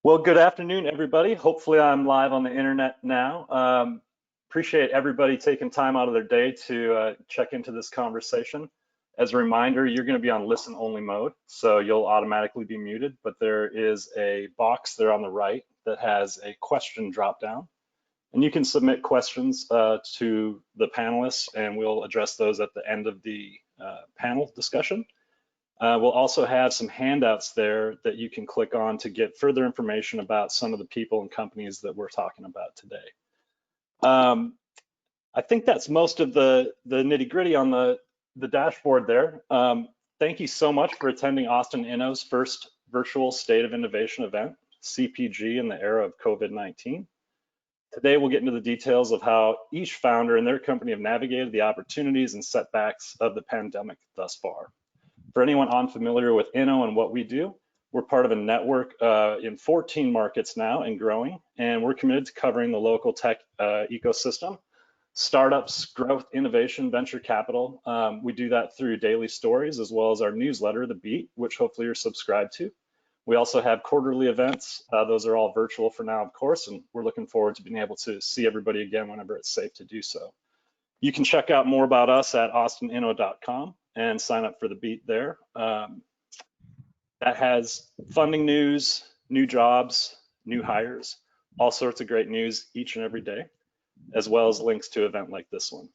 Well, good afternoon, everybody. Hopefully I'm live on the internet now. Appreciate everybody taking time out of their day to check into this conversation. As a reminder, you're going to be on listen-only mode, so you'll automatically be muted, but there is a box there on the right that has a question drop-down, and you can submit questions to the panelists, and we'll address those at the end of the panel discussion. We'll also have some handouts there that you can click on to get further information about some of the people and companies that we're talking about today. I think that's most of the nitty-gritty on the dashboard there. Thank you so much for attending Austin Inno's first virtual State of Innovation event, CPG in the era of COVID-19. Today, we'll get into the details of how each founder and their company have navigated the opportunities and setbacks of the pandemic thus far. For anyone unfamiliar with Inno and what we do, we're part of a network in 14 markets now and growing, and we're committed to covering the local tech ecosystem, startups, growth, innovation, venture capital. We do that through daily stories as well as our newsletter, The Beat, which hopefully you're subscribed to. We also have quarterly events. Those are all virtual for now, of course, and we're looking forward to being able to see everybody again whenever it's safe to do so. You can check out more about us at austininno.com and sign up for The Beat there. That has funding news, new jobs, new hires, all sorts of great news each and every day, as well as links to an event like this one.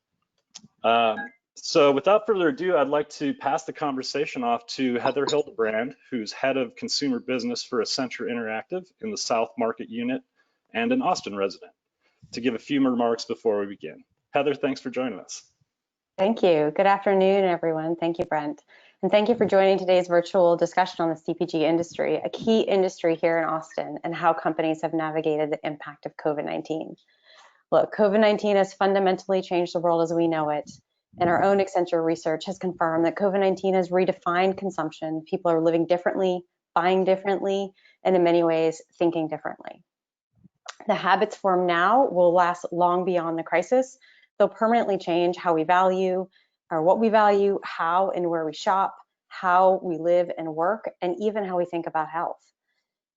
So without further ado, I'd like to pass the conversation off to Heather Hildebrand, who's head of consumer business for Accenture Interactive in the South Market unit and an Austin resident, to give a few remarks before we begin. Heather, thanks for joining us. Thank you. Good afternoon, everyone. Thank you, Brent. And thank you for joining today's virtual discussion on the CPG industry, a key industry here in Austin, and how companies have navigated the impact of COVID-19. Look, COVID-19 has fundamentally changed the world as we know it, and our own Accenture research has confirmed that COVID-19 has redefined consumption. People are living differently, buying differently, and in many ways, thinking differently. The habits formed now will last long beyond the crisis. They'll permanently change how we value, or what we value, how and where we shop, how we live and work, and even how we think about health.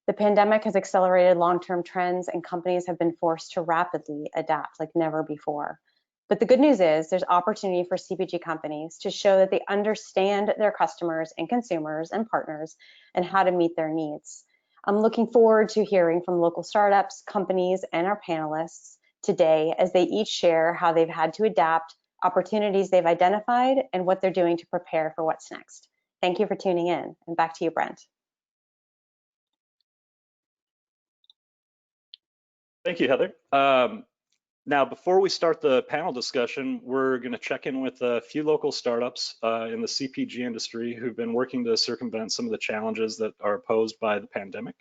The pandemic has accelerated long-term trends, and companies have been forced to rapidly adapt like never before. But the good news is there's opportunity for CPG companies to show that they understand their customers and consumers and partners and how to meet their needs. I'm looking forward to hearing from local startups, companies, and our panelists today as they each share how they've had to adapt, opportunities they've identified, and what they're doing to prepare for what's next. Thank you for tuning in, and back to you, Brent. Thank you, Heather. Now, before we start the panel discussion, we're going to check in with a few local startups in the CPG industry who've been working to circumvent some of the challenges that are posed by the pandemic.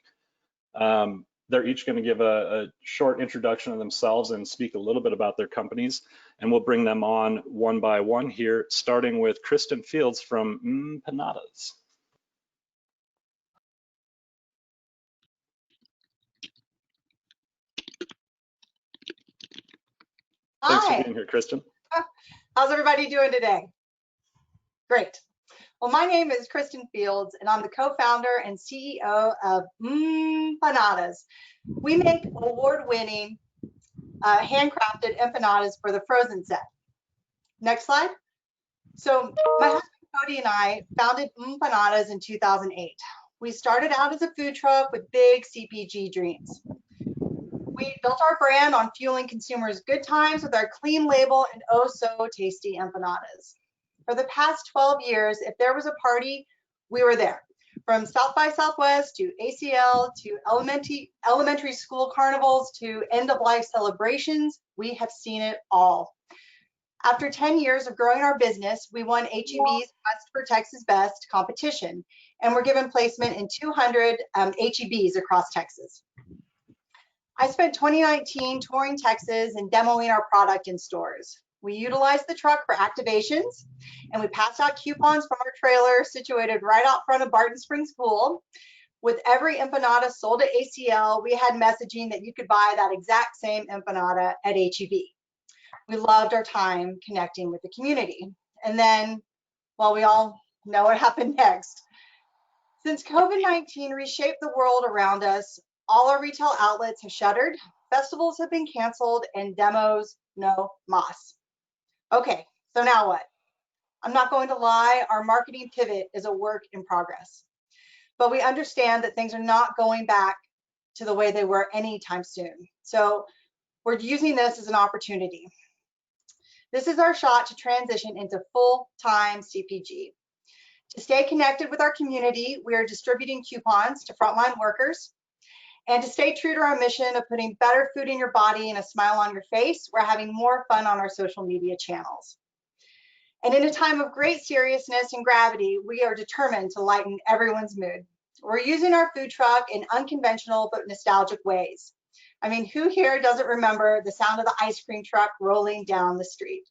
They're each going to give a short introduction of themselves and speak a little bit about their companies, and we'll bring them on one by one here, starting with Kristen Fields from Empanadas. Thanks for being here, Kristen. How's everybody doing today? Great. Well, my name is Kristen Fields, and I'm the co-founder and CEO of Empanadas. We make award-winning, handcrafted empanadas for the frozen set. Next slide. So my husband Cody and I founded Empanadas in 2008. We started out as a food truck with big CPG dreams. We built our brand on fueling consumers' good times with our clean label and oh so tasty empanadas. For the past 12 years, if there was a party, we were there. From South by Southwest to ACL to elementary school carnivals to end-of-life celebrations, we have seen it all. After 10 years of growing our business, we won HEB's Quest for Texas Best competition and were given placement in 200 HEBs across Texas. I spent 2019 touring Texas and demoing our product in stores. We utilized the truck for activations, and we passed out coupons from our trailer situated right out front of Barton Springs Pool. With every empanada sold at ACL, we had messaging that you could buy that exact same empanada at HEB. We loved our time connecting with the community. And then, well, we all know what happened next. Since COVID-19 reshaped the world around us, All our retail outlets have shuttered, festivals have been canceled, and demos no mas. Okay, so now what? I'm not going to lie, our marketing pivot is a work in progress. But we understand that things are not going back to the way they were anytime soon. So we're using this as an opportunity. This is our shot to transition into full-time CPG. To stay connected with our community, we are distributing coupons to frontline workers. And to stay true to our mission of putting better food in your body and a smile on your face, we're having more fun on our social media channels. And in a time of great seriousness and gravity, we are determined to lighten everyone's mood. We're using our food truck in unconventional but nostalgic ways. I mean, who here doesn't remember the sound of the ice cream truck rolling down the street?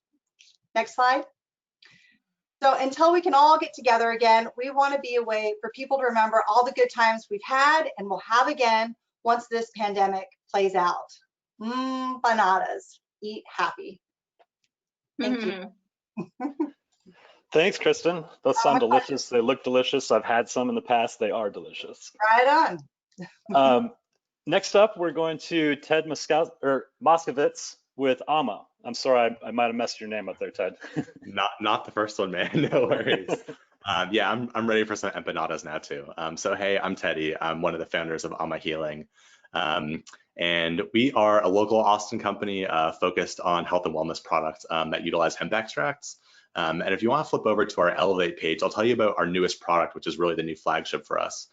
Next slide. So until we can all get together again, we want to be a way for people to remember all the good times we've had and will have again once this pandemic plays out. Empanadas, eat happy. Thank you. Thanks, Kristen. Those sound delicious. They look delicious. I've had some in the past. They are delicious. Right on. Next up, we're going to Ted Moskowitz with AMA. I'm sorry, I might have messed your name up there, Ted. Not the first one, man. No worries. Yeah, I'm ready for some empanadas now too. So hey, I'm Teddy. I'm one of the founders of AMA Healing. And we are a local Austin company focused on health and wellness products that utilize hemp extracts. And if you want to flip over to our Elevate page, I'll tell you about our newest product, which is really the new flagship for us.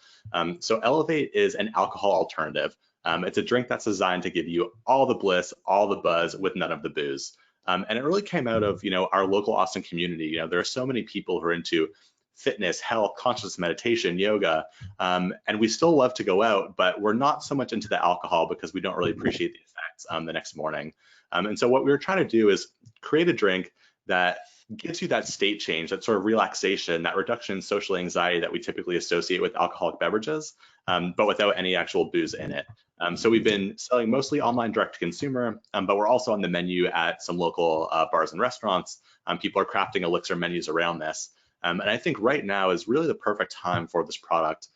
So Elevate is an alcohol alternative. It's a drink that's designed to give you all the bliss, all the buzz with none of the booze. And it really came out of, our local Austin community. There are so many people who are into fitness, health, conscious meditation, yoga, and we still love to go out, but we're not so much into the alcohol because we don't really appreciate the effects the next morning. And so what we were trying to do is create a drink that gives you that state change, that sort of relaxation, that reduction in social anxiety that we typically associate with alcoholic beverages, but without any actual booze in it. So we've been selling mostly online direct to consumer, but we're also on the menu at some local bars and restaurants. People are crafting elixir menus around this. And I think right now is really the perfect time for this product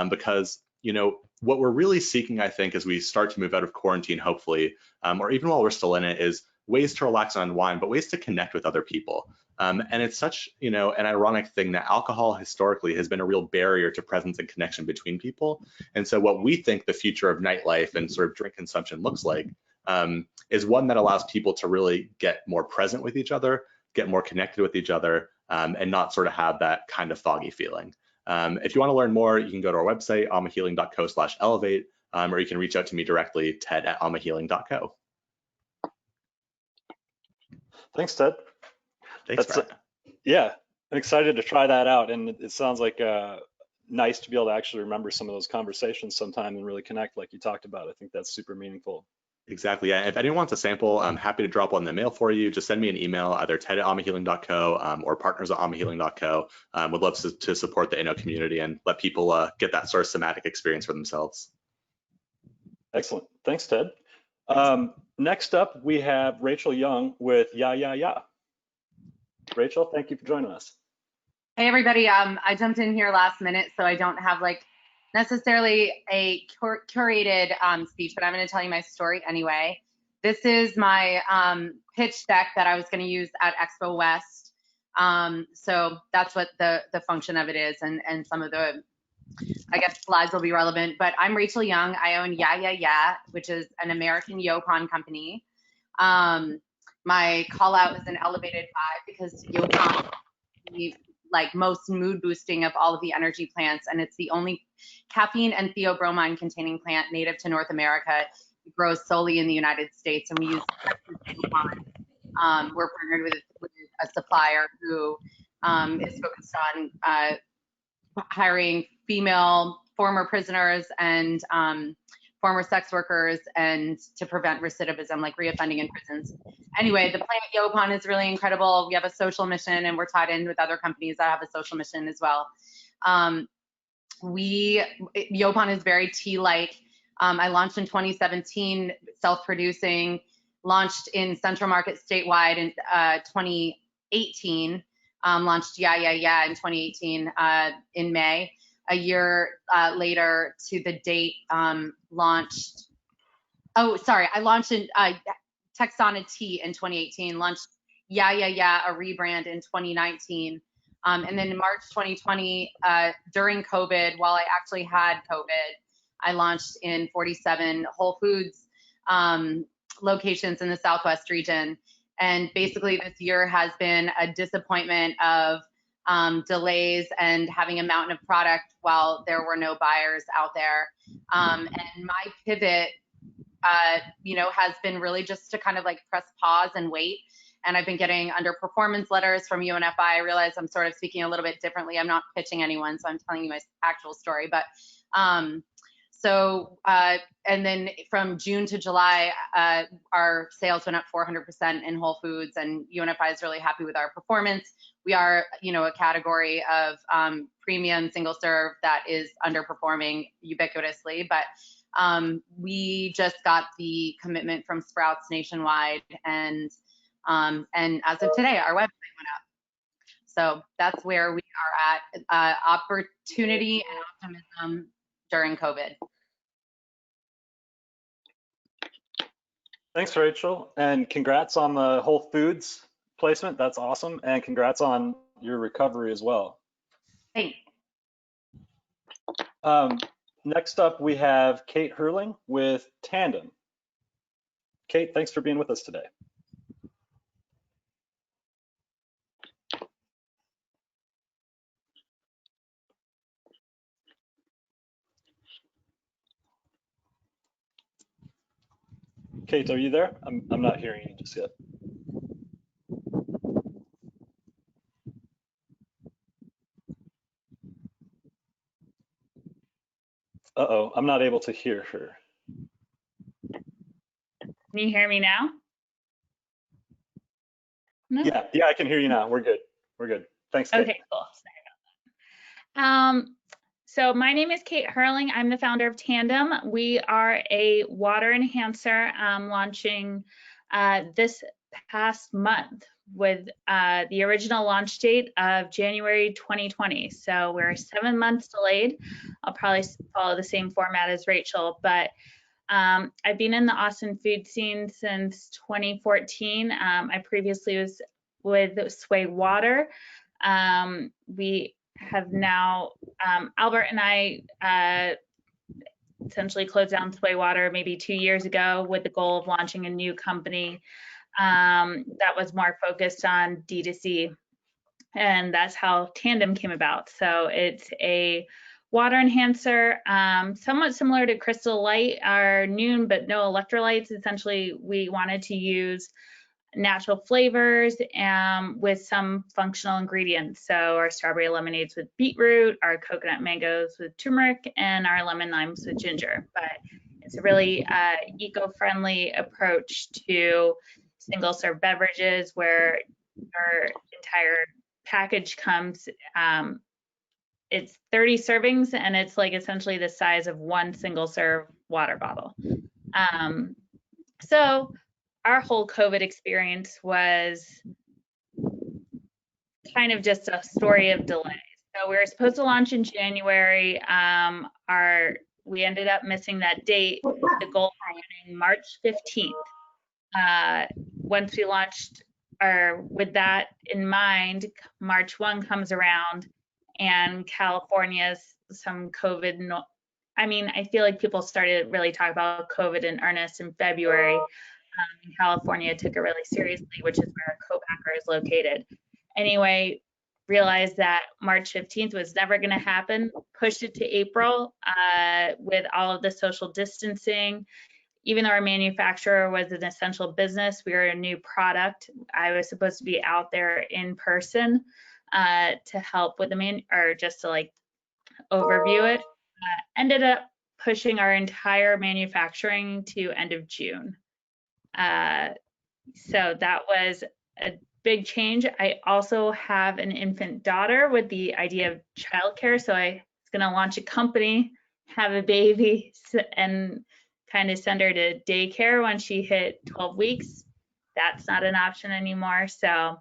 because, what we're really seeking, I think, as we start to move out of quarantine, hopefully, or even while we're still in it, is ways to relax and unwind, but ways to connect with other people. And it's such, an ironic thing that alcohol historically has been a real barrier to presence and connection between people. And so what we think the future of nightlife and sort of drink consumption looks like is one that allows people to really get more present with each other, get more connected with each other, and not sort of have that kind of foggy feeling. If you want to learn more, you can go to our website, amahealing.co/elevate, or you can reach out to me directly, ted@amahealing.co. Thanks, Ted. Thanks, Brent. Yeah, I'm excited to try that out. And it sounds like nice to be able to actually remember some of those conversations sometime and really connect like you talked about. I think that's super meaningful. Exactly. Yeah. If anyone wants a sample, I'm happy to drop one in the mail for you. Just send me an email, either ted@amahealing.co or partners@amahealing.co. Would love to support the Inno community and let people get that sort of somatic experience for themselves. Excellent. Thanks, Ted. Next up, we have Rachel Young with Yeah, Yeah, Yeah. Rachel, thank you for joining us. Hey, everybody. I jumped in here last minute, so I don't have necessarily a curated speech, but I'm going to tell you my story anyway. This is my pitch deck that I was going to use at Expo West. So that's what the function of it is, and some of the, I guess, slides will be relevant. But I'm Rachel Young. I own Yeah, Yeah, Yeah, which is an American Yopon company. My call out is an elevated vibe because Yopon is the most mood boosting of all of the energy plants, and it's the only caffeine and theobromine containing plant native to North America. It grows solely in the United States, and we use Yopon. We're partnered with a supplier who is focused on hiring female former prisoners and former sex workers, and to prevent recidivism, like reoffending in prisons. Anyway, the plant Yopon is really incredible. We have a social mission, and we're tied in with other companies that have a social mission as well. Yopon is very tea-like. I launched in 2017, self-producing, launched in Central Market statewide in 2018, launched Yeah, Yeah, Yeah in 2018 in May. a year later to the date, launched. Oh, sorry, I launched in Texana Tea in 2018. Launched Yeah, a rebrand in 2019. And then in March 2020, during COVID, while I actually had COVID, I launched in 47 Whole Foods locations in the Southwest region. And basically this year has been a disappointment of delays and having a mountain of product while there were no buyers out there. And my pivot, has been really just to kind of like press pause and wait. And I've been getting underperformance letters from UNFI. I realize I'm sort of speaking a little bit differently. I'm not pitching anyone, so I'm telling you my actual story. But and then from June to July, our sales went up 400% in Whole Foods, and UNFI is really happy with our performance. We are, a category of premium single serve that is underperforming ubiquitously, but we just got the commitment from Sprouts nationwide, and as of today, our website went up. So that's where we are at, opportunity and optimism during COVID. Thanks, Rachel, and congrats on the Whole Foods placement. That's awesome, and congrats on your recovery as well. Thanks. Next up, we have Kate Hurling with Tandem. Kate, thanks for being with us today. Kate, are you there? I'm not hearing you just yet. Uh-oh, I'm not able to hear her. Can you hear me now? No? Yeah, I can hear you now. We're good. We're good. Thanks, Kate. Okay, cool. Sorry about that. So my name is Kate Hurling. I'm the founder of Tandem. We are a water enhancer launching this past month with the original launch date of January 2020. So we're 7 months delayed. I'll probably follow the same format as Rachel, but I've been in the Austin food scene since 2014. I previously was with Sway Water. We have now, Albert and I essentially closed down Sway Water maybe 2 years ago with the goal of launching a new company that was more focused on D2C. And that's how Tandem came about. So it's a water enhancer, somewhat similar to Crystal Light, our Noon, but no electrolytes. Essentially, we wanted to use natural flavors with some functional ingredients. So our strawberry lemonades with beetroot, our coconut mangoes with turmeric, and our lemon limes with ginger. But it's a really eco-friendly approach to single-serve beverages where our entire package comes, it's 30 servings, and it's like essentially the size of one single-serve water bottle. So our whole COVID experience was kind of just a story of delays. So we were supposed to launch in January. We ended up missing that date. The goal for March 15th. Once we launched, or with that in mind, March 1 comes around, and California's some COVID. I feel like people started really talking about COVID in earnest in February. California took it really seriously, which is where our co-packer is located. Anyway, realized that March 15th was never going to happen, pushed it to April with all of the social distancing. Even though our manufacturer was an essential business, we were a new product. I was supposed to be out there in person to help with just to like overview it. Ended up pushing our entire manufacturing to end of June. So that was a big change. I also have an infant daughter with the idea of childcare. So I was going to launch a company, have a baby, and kind of send her to daycare when she hit 12 weeks. That's not an option anymore. So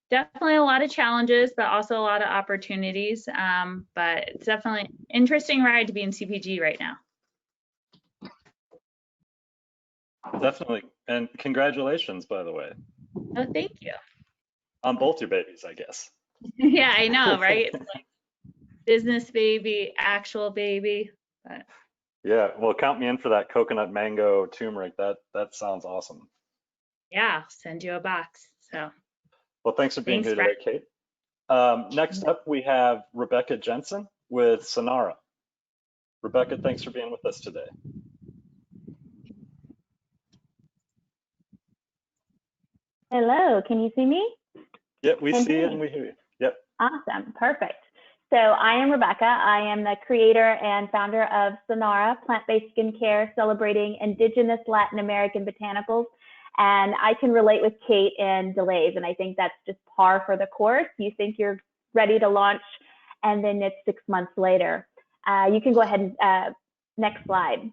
definitely a lot of challenges, but also a lot of opportunities. But it's definitely interesting ride to be in CPG right now. Definitely. And congratulations, by the way, Oh, thank you. on both your babies, I guess. Yeah, I know, right? It's like business baby, actual baby. But Yeah, well, count me in for that coconut mango turmeric. That sounds awesome. yeah, I'll send you a box. So Well, thanks for being thanks, here today, Kate. Next up, we have Rebecca Jensen with Sonara. Rebecca, thanks for being with us today. Hello, can you see me? Yep, we see it and we hear you. Yep. Awesome, perfect. So I am Rebecca. I am the creator and founder of Sonara, plant-based skincare celebrating indigenous Latin American botanicals. And I can relate with Kate in delays, and I think that's just par for the course. You think you're ready to launch, and then it's 6 months later. You can go ahead and next slide.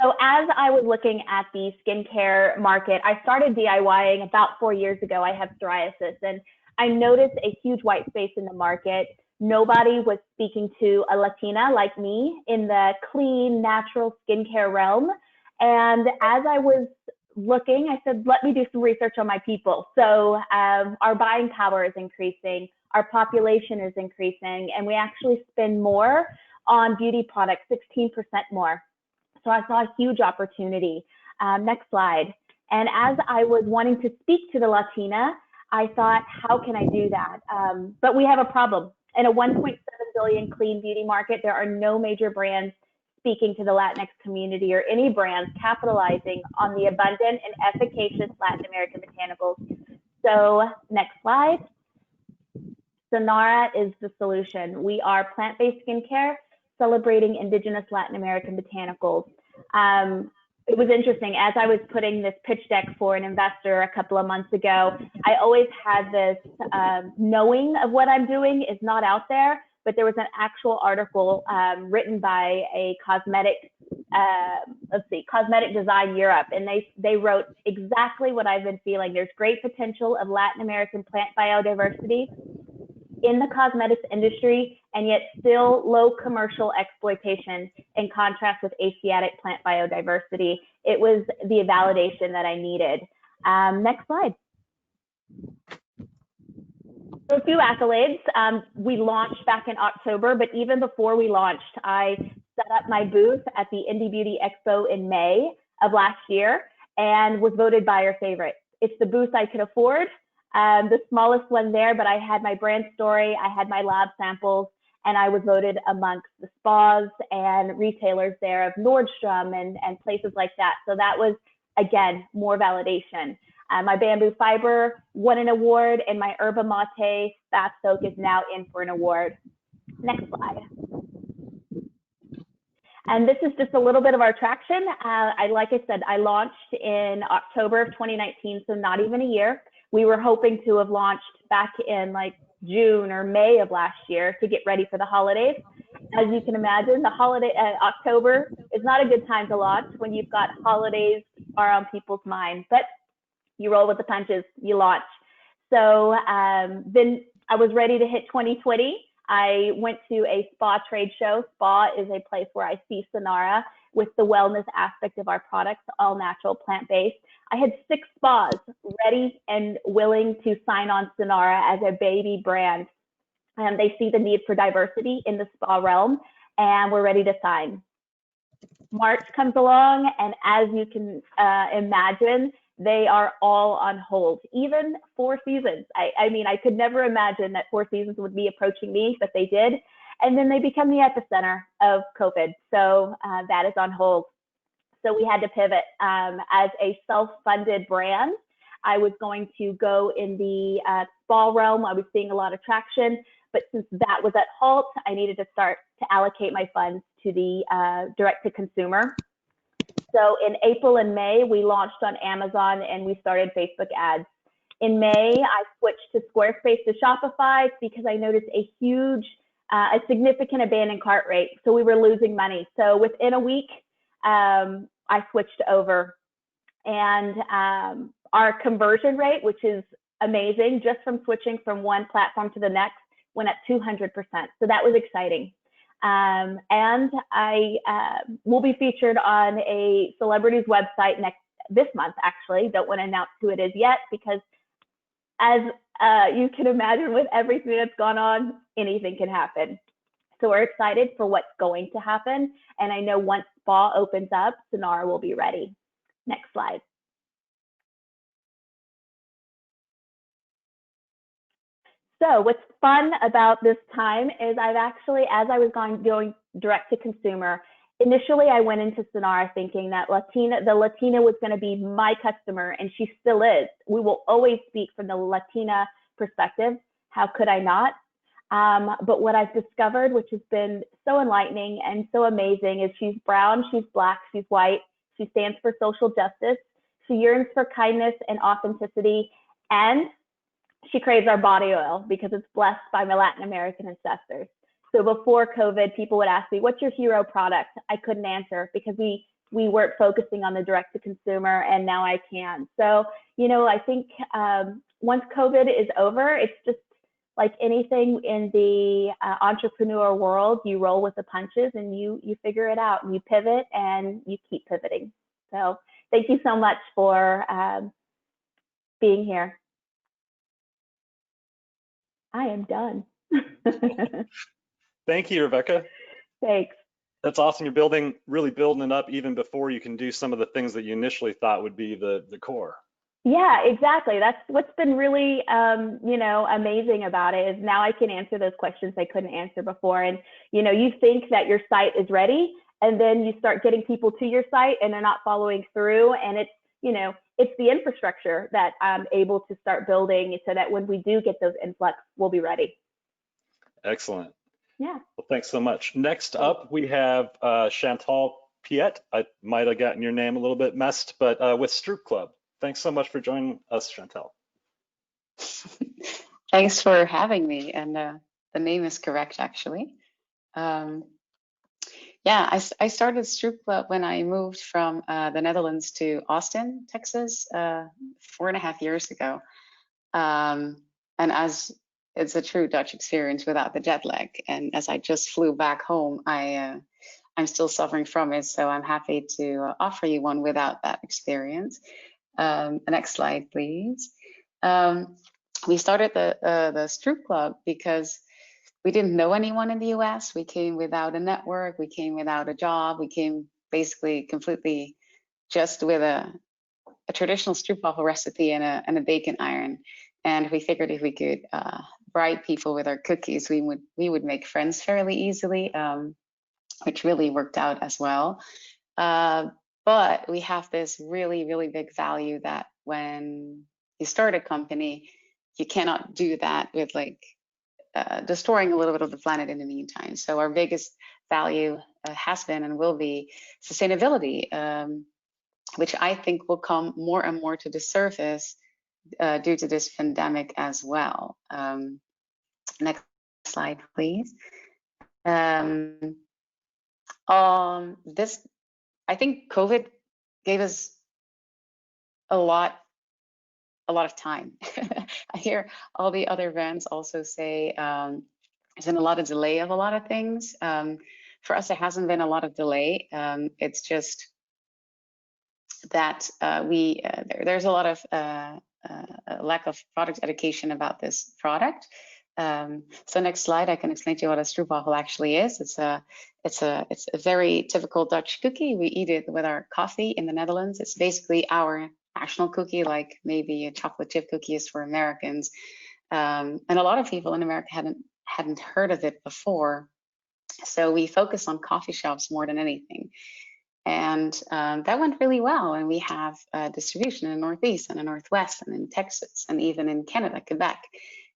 So as I was looking at the skincare market, I started DIYing about 4 years ago. I have psoriasis, and I noticed a huge white space in the market. Nobody was speaking to a Latina like me in the clean, natural skincare realm. And as I was looking, I said, let me do some research on my people. So our buying power is increasing, our population is increasing, and we actually spend more on beauty products, 16% more. So I saw a huge opportunity. Next slide. And as I was wanting to speak to the Latina, I thought, how can I do that? But we have a problem. In a 1.7 billion clean beauty market, there are no major brands speaking to the Latinx community or any brands capitalizing on the abundant and efficacious Latin American botanicals. So next slide. Sonara is the solution. We are plant-based skincare celebrating indigenous Latin American botanicals. It was interesting, as I was putting this pitch deck for an investor a couple of months ago, I always had this knowing of what I'm doing is not out there, but there was an actual article written by a cosmetic design Europe, and they wrote exactly what I've been feeling. There's great potential of Latin American plant biodiversity in the cosmetics industry, and yet still low commercial exploitation in contrast with Asiatic plant biodiversity. It was the validation that I needed. Next slide. So a few accolades. We launched back in October, but even before we launched, I set up my booth at the Indie Beauty Expo in May of last year and was voted buyer favorite. It's the booth I could afford. The smallest one there, but I had my brand story, I had my lab samples, and I was voted amongst the spas and retailers there of Nordstrom and places like that. So that was, again, more validation. My bamboo fiber won an award, and my yerba mate bath soak is now in for an award. Next slide. And this is just a little bit of our traction. Like I said, I launched in October of 2019, so not even a year. We were hoping to have launched back in like June or May of last year to get ready for the holidays. As you can imagine, October is not a good time to launch when you've got holidays are on people's minds, but you roll with the punches, you launch. So then I was ready to hit 2020. I went to a spa trade show. Spa is a place where I see Sonara with the wellness aspect of our products, all natural, plant-based. I had 6 spas ready and willing to sign on Sonara as a baby brand. And they see the need for diversity in the spa realm, and we're ready to sign. March comes along, and as you can imagine, they are all on hold, even Four Seasons. I mean, I could never imagine that Four Seasons would be approaching me, but they did. And then they become the epicenter of COVID. So that is on hold. So we had to pivot. As a self-funded brand, I was going to go in the spa realm. I was seeing a lot of traction, but since that was at halt, I needed to start to allocate my funds to the direct-to-consumer. So in April and May, we launched on Amazon and we started Facebook ads. In May, I switched to Squarespace to Shopify because I noticed a significant abandoned cart rate. So we were losing money. So within a week, I switched over, and our conversion rate, which is amazing, just from switching from one platform to the next, went up 200%. So that was exciting. And I will be featured on a celebrity's website this month, actually. Don't want to announce who it is yet because as you can imagine with everything that's gone on, anything can happen. So we're excited for what's going to happen. And I know once spa opens up, Sonara will be ready. Next slide. So what's fun about this time is I've actually, as I was going direct to consumer, initially I went into Sonara thinking that the Latina was going to be my customer, and she still is. We will always speak from the Latina perspective. How could I not? But what I've discovered, which has been so enlightening and so amazing, is she's brown, she's Black, she's white. She stands for social justice. She yearns for kindness and authenticity, and she craves our body oil because it's blessed by my Latin American ancestors. So before COVID, people would ask me, what's your hero product? I couldn't answer because we weren't focusing on the direct to consumer, and now I can. So, you know, I think once COVID is over, it's just like anything in the entrepreneur world, you roll with the punches and you figure it out, and you pivot and you keep pivoting. So thank you so much for being here. I am done. Thank you, Rebecca. Thanks. That's awesome. You're really building it up even before you can do some of the things that you initially thought would be the core. Yeah, exactly. That's what's been really, you know, amazing about it is now I can answer those questions I couldn't answer before. And, you know, you think that your site is ready, and then you start getting people to your site and they're not following through. And it's, you know, it's the infrastructure that I'm able to start building so that when we do get those influx, we'll be ready. Excellent. Yeah. Well, thanks so much. Next up, we have Chantal Piet. I might have gotten your name a little bit messed, but with Stroop Club. Thanks so much for joining us, Chantal. Thanks for having me. And the name is correct, actually. Yeah, I started Stroop Club when I moved from the Netherlands to Austin, Texas, 4.5 years ago. And as it's a true Dutch experience without the jet lag. And as I just flew back home, I'm still suffering from it. So I'm happy to offer you one without that experience. The next slide, please. We started the Stroop Club because we didn't know anyone in the US. We came without a network. We came without a job. We came basically completely just with a traditional stroopwafel recipe and a bacon iron. And we figured if we could bribe people with our cookies, we would make friends fairly easily, which really worked out as well. But we have this really, really big value that when you start a company, you cannot do that with like destroying a little bit of the planet in the meantime. So our biggest value has been and will be sustainability, which I think will come more and more to the surface due to this pandemic as well. Next slide, please. I think COVID gave us a lot of time. I hear all the other brands also say there's been a lot of delay of a lot of things. For us, there hasn't been a lot of delay. It's just that there's a lot of lack of product education about this product. So next slide, I can explain to you what a stroopwafel actually is. It's a very typical Dutch cookie. We eat it with our coffee in the Netherlands. It's basically our national cookie, like maybe a chocolate chip cookie is for Americans. And a lot of people in America hadn't heard of it before. So we focus on coffee shops more than anything. And that went really well. And we have distribution in the Northeast and the Northwest and in Texas and even in Canada, Quebec.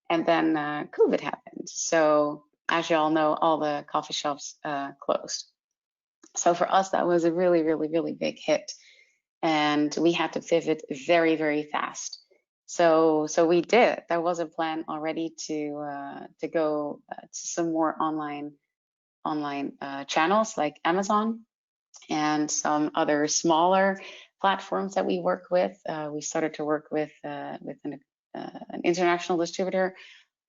And then COVID happened. So as you all know, all the coffee shops closed. So for us, that was a really, really, really big hit. And we had to pivot very, very fast. So we did. There was a plan already to go to some more online channels like Amazon and some other smaller platforms that we work with. We started to work with an international distributor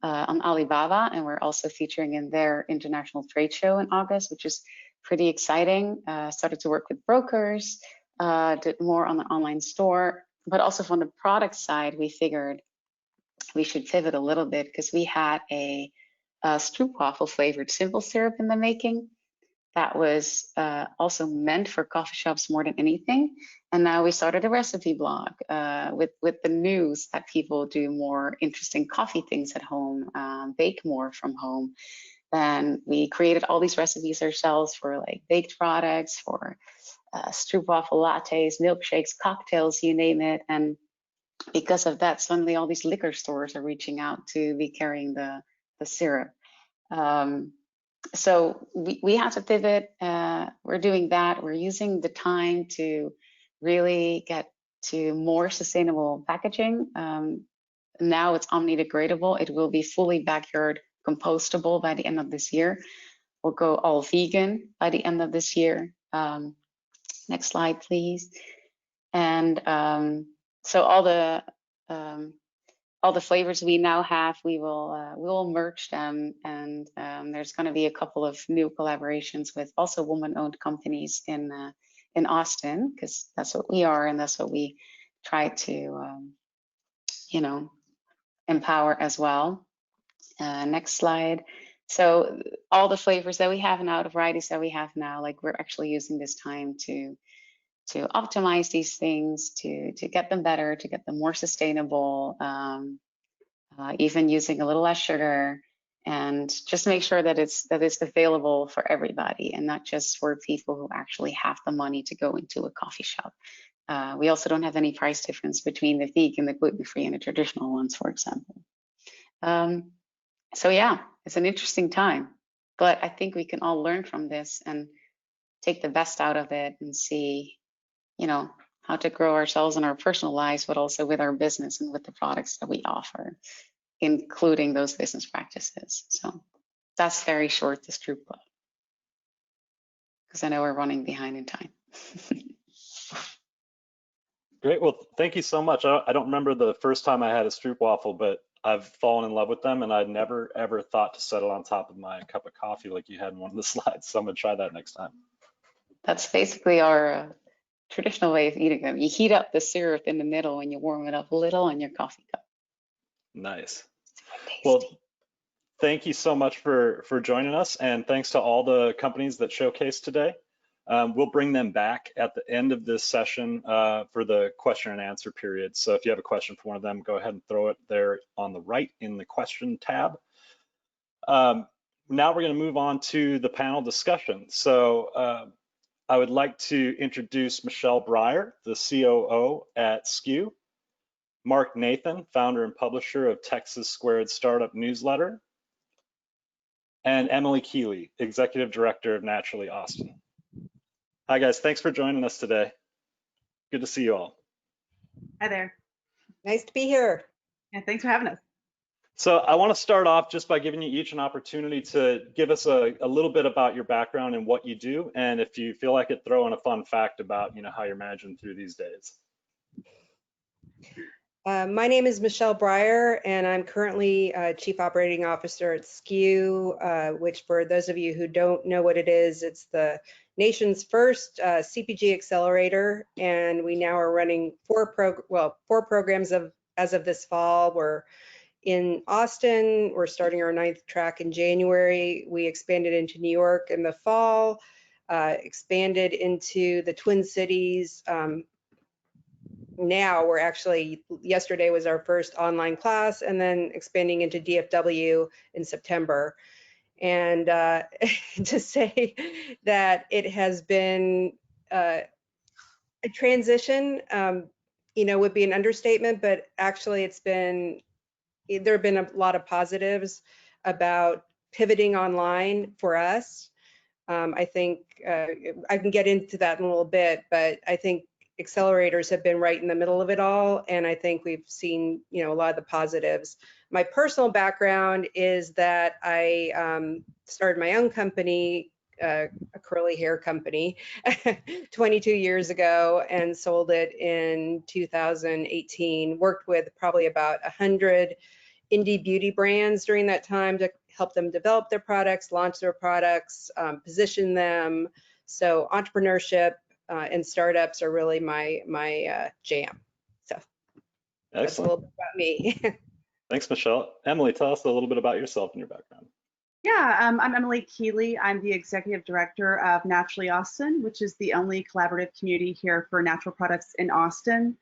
on Alibaba, and we're also featuring in their international trade show in August, which is pretty exciting. Started to work with brokers, did more on the online store, but also from the product side, we figured we should pivot a little bit because we had a stroopwafel flavored simple syrup in the making that was also meant for coffee shops more than anything. And now we started a recipe blog with the news that people do more interesting coffee things at home, bake more from home. And we created all these recipes ourselves for like baked products, for stroopwafel lattes, milkshakes, cocktails, you name it. And because of that, suddenly all these liquor stores are reaching out to be carrying the syrup. So we had to pivot. We're doing that. We're using the time to really get to more sustainable packaging. Now it's omnidegradable. It will be fully backyard compostable by the end of this year. We'll go all vegan by the end of this year. Next slide, please. And so all the flavors we now have, we will merge them, and there's going to be a couple of new collaborations with also woman-owned companies in Austin, because that's what we are, and that's what we try to you know, empower as well. Next slide. So all the flavors that we have now, the varieties that we have now, like we're actually using this time to optimize these things, to get them better, to get them more sustainable, even using a little less sugar, and just make sure that it's available for everybody and not just for people who actually have the money to go into a coffee shop. We also don't have any price difference between the vegan, the gluten-free, and the traditional ones, for example. So yeah, it's an interesting time, but I think we can all learn from this and take the best out of it and see, you know, how to grow ourselves in our personal lives, but also with our business and with the products that we offer, including those business practices. So that's very short, this Stroop Club, because I know we're running behind in time. Great. Well, thank you so much. I don't remember the first time I had a stroopwafel, but I've fallen in love with them, and I'd never ever thought to set it on top of my cup of coffee like you had in one of the slides. So I'm gonna try that next time. That's basically our traditional way of eating them. You heat up the syrup in the middle and you warm it up a little in your coffee cup. Nice. Well, thank you so much for joining us, and thanks to all the companies that showcased today. We'll bring them back at the end of this session for the question and answer period. So if you have a question for one of them, go ahead and throw it there on the right in the question tab. Now we're going to move on to the panel discussion. So I would like to introduce Michelle Breyer, the COO at SKU, Marc Nathan, founder and publisher of Texas Squared Startup Newsletter, and Emily Kealey, executive director of Naturally Austin. Hi guys, thanks for joining us today. Good to see you all. Hi there. Nice to be here. Yeah, thanks for having us. So I want to start off just by giving you each an opportunity to give us a little bit about your background and what you do, and if you feel like it, throw in a fun fact about how you're managing through these days. My name is Michelle Breyer, and I'm currently Chief Operating Officer at SKU, which for those of you who don't know what it is, it's the nation's first CPG accelerator, and we now are running four programs as of this fall. We're in Austin. We're starting our 9th track in January. We expanded into New York in the fall, expanded into the Twin Cities. Now we're actually, yesterday was our first online class, and then expanding into DFW in September. And to say that it has been a transition, would be an understatement, but actually there have been a lot of positives about pivoting online for us. I think I can get into that in a little bit, but I think accelerators have been right in the middle of it all, and I think we've seen a lot of the positives. My personal background is that I started my own company, a curly hair company, 22 years ago, and sold it in 2018. Worked with probably about 100 indie beauty brands during that time to help them develop their products, launch their products, position them. So entrepreneurship and startups are really my jam. So that's a little bit about me. Thanks, Michelle. Emily, tell us a little bit about yourself and your background. Yeah, I'm Emily Kealey. I'm the Executive Director of Naturally Austin, which is the only collaborative community here for natural products in Austin.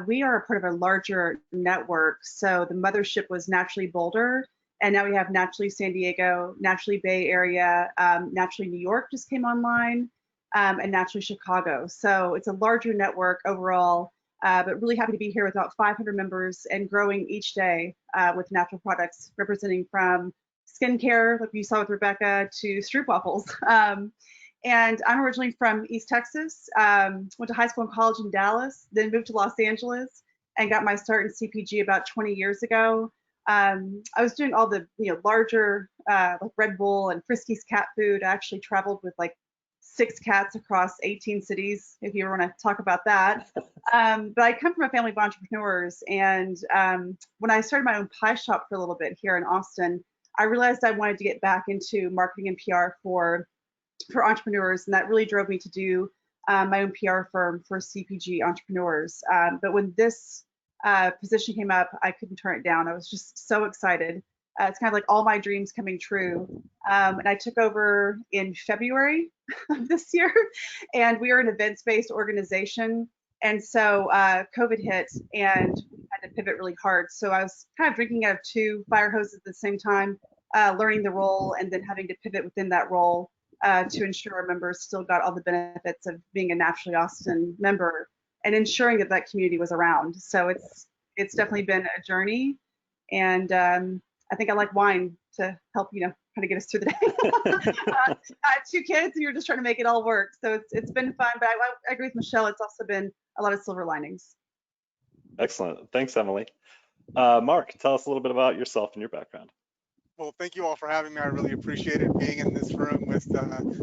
We are a part of a larger network. So the mothership was Naturally Boulder, and now we have Naturally San Diego, Naturally Bay Area, Naturally New York just came online, and Naturally Chicago. So it's a larger network overall, but really happy to be here with about 500 members and growing each day with natural products representing from skincare, like you saw with Rebecca, to stroopwafels. And I'm originally from East Texas, went to high school and college in Dallas, then moved to Los Angeles and got my start in CPG about 20 years ago. I was doing all the larger like Red Bull and Friskies cat food. I actually traveled with like 6 cats across 18 cities, if you ever want to talk about that. But I come from a family of entrepreneurs, and when I started my own pie shop for a little bit here in Austin, I realized I wanted to get back into marketing and PR for entrepreneurs, and that really drove me to do my own PR firm for CPG entrepreneurs. But when this position came up, I couldn't turn it down. I was just so excited. It's kind of like all my dreams coming true. And I took over in February of this year, and we are an events-based organization. And so COVID hit, and we had to pivot really hard. So I was kind of drinking out of 2 fire hoses at the same time, learning the role and then having to pivot within that role to ensure our members still got all the benefits of being a Naturally Austin member and ensuring that that community was around. So it's definitely been a journey, and I think I like wine to help kind of get us through the day. I have 2 kids, and you're just trying to make it all work. So it's been fun, but I agree with Michelle. It's also been a lot of silver linings. Excellent. Thanks, Emily. Marc, tell us a little bit about yourself and your background. Well, thank you all for having me. I really appreciate it. Being in this room with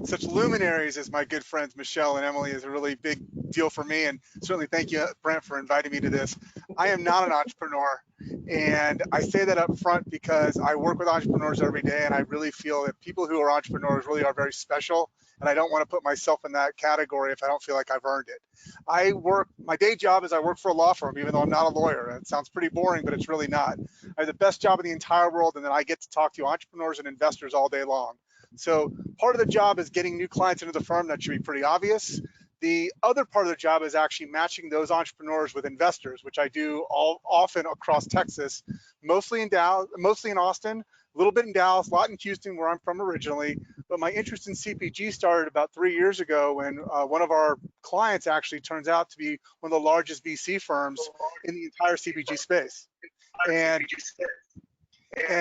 such luminaries as my good friends Michelle and Emily is a really big deal for me, and certainly thank you, Brent, for inviting me to this. I am not an entrepreneur, and I say that up front because I work with entrepreneurs every day, and I really feel that people who are entrepreneurs really are very special, and I don't want to put myself in that category if I don't feel like I've earned it. My day job is I work for a law firm, even though I'm not a lawyer. It sounds pretty boring, but it's really not. I have the best job in the entire world, and then I get to talk to entrepreneurs and investors all day long. So part of the job is getting new clients into the firm. That should be pretty obvious. The other part of the job is actually matching those entrepreneurs with investors, which I do often across Texas, mostly in Austin, a little bit in Dallas, a lot in Houston, where I'm from originally. But my interest in CPG started about 3 years ago when one of our clients actually turns out to be one of the largest VC firms in the entire CPG space. And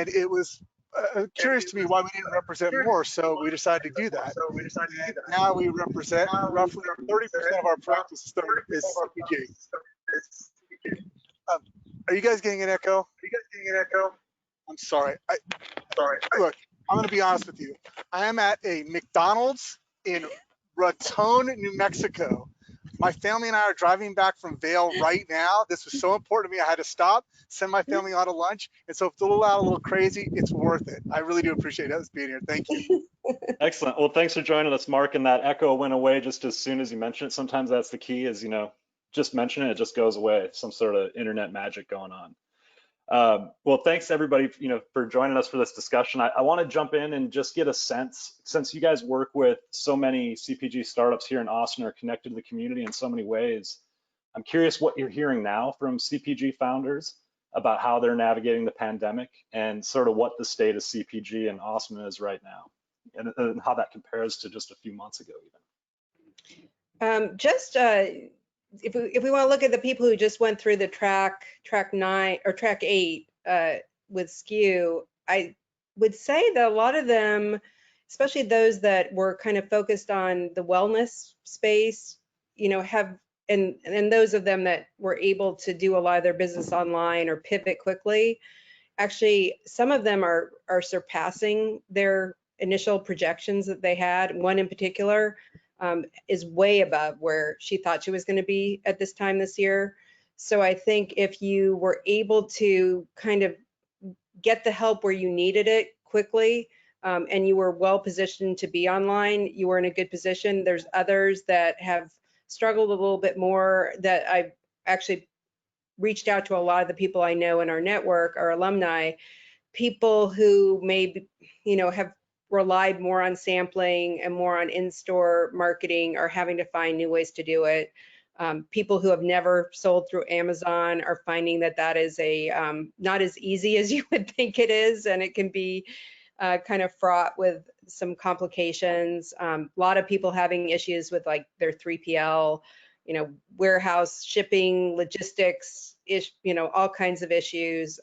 it was curious to me why we didn't represent more, so we decided to do that. And now we represent roughly 30% of our practice is CPG. Are you guys getting an echo? I'm sorry. Look, I'm going to be honest with you. I am at a McDonald's in Raton, New Mexico. My family and I are driving back from Vail right now. This was so important to me. I had to stop, send my family out to lunch. And so if it's a little loud, a little crazy, it's worth it. I really do appreciate us being here. Thank you. Excellent. Well, thanks for joining us, Marc. And that echo went away just as soon as you mentioned it. Sometimes that's the key is, just mention it, it just goes away. Some sort of internet magic going on. Well, thanks everybody, for joining us for this discussion. I want to jump in and just get a sense, since you guys work with so many CPG startups here in Austin, are connected to the community in so many ways. I'm curious what you're hearing now from CPG founders about how they're navigating the pandemic and sort of what the state of CPG in Austin is right now, and how that compares to just a few months ago even. If we want to look at the people who just went through the track 9 or track 8 with SKU, I would say that a lot of them, especially those that were kind of focused on the wellness space, have, and those of them that were able to do a lot of their business online or pivot quickly, actually some of them are surpassing their initial projections that they had. One in particular is way above where she thought she was going to be at this time this year. So I think if you were able to kind of get the help where you needed it quickly, and you were well positioned to be online, you were in a good position. There's others that have struggled a little bit more, that I've actually reached out to a lot of the people I know in our network, our alumni, people who maybe, have relied more on sampling and more on in-store marketing are having to find new ways to do it. People who have never sold through Amazon are finding that that is not as easy as you would think it is, and it can be kind of fraught with some complications. A lot of people having issues with like their 3PL, warehouse shipping, logistics, all kinds of issues.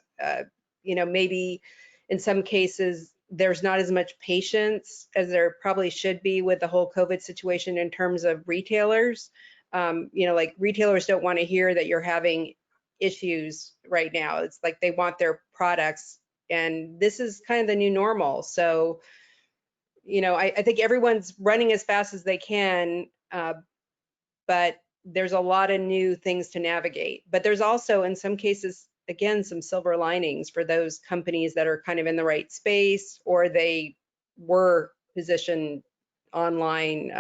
Maybe in some cases, there's not as much patience as there probably should be with the whole COVID situation in terms of retailers. Like retailers don't want to hear that you're having issues right now. It's like they want their products, and this is kind of the new normal. So, I think everyone's running as fast as they can, but there's a lot of new things to navigate. But there's also, in some cases, again, some silver linings for those companies that are kind of in the right space, or they were positioned online.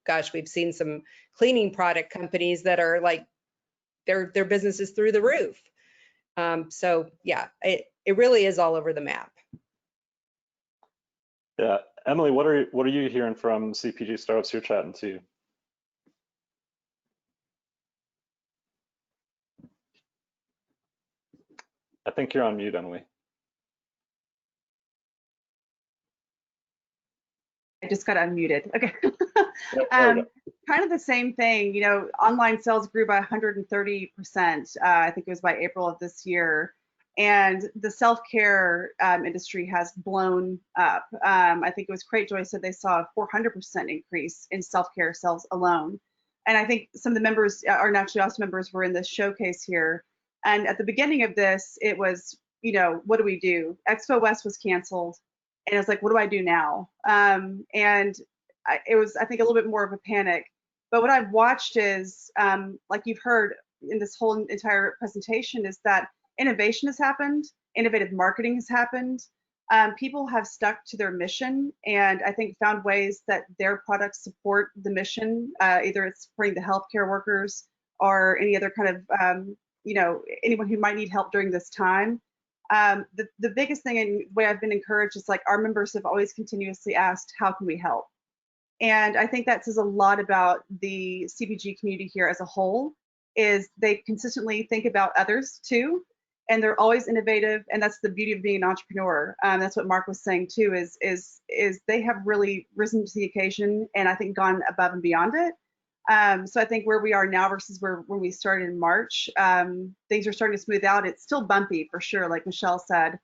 Gosh, we've seen some cleaning product companies that are like, their business is through the roof. So yeah, it really is all over the map. Yeah, Emily, what are you hearing from CPG startups you're chatting to? I think you're on mute, Emily. I just got unmuted. Okay. Kind of the same thing. Online sales grew by 130%. I think it was by April of this year. And the self-care industry has blown up. I think it was Cratejoy said they saw a 400% increase in self-care sales alone. And I think some of the members, our Naturally Austin members, were in this showcase here. And at the beginning of this, it was, what do we do? Expo West was canceled. And I was like, what do I do now? It was, I think, a little bit more of a panic. But what I've watched is, like you've heard in this whole entire presentation, is that innovation has happened, innovative marketing has happened. People have stuck to their mission, and I think found ways that their products support the mission. Either it's supporting the healthcare workers or any other kind of, anyone who might need help during this time. The biggest thing and way I've been encouraged is like our members have always continuously asked, how can we help? And I think that says a lot about the CPG community here as a whole, is they consistently think about others too, and they're always innovative, and that's the beauty of being an entrepreneur. That's what Marc was saying too, is they have really risen to the occasion, and I think gone above and beyond it. So I think where we are now versus when we started in March, things are starting to smooth out. It's still bumpy for sure, like Michelle said,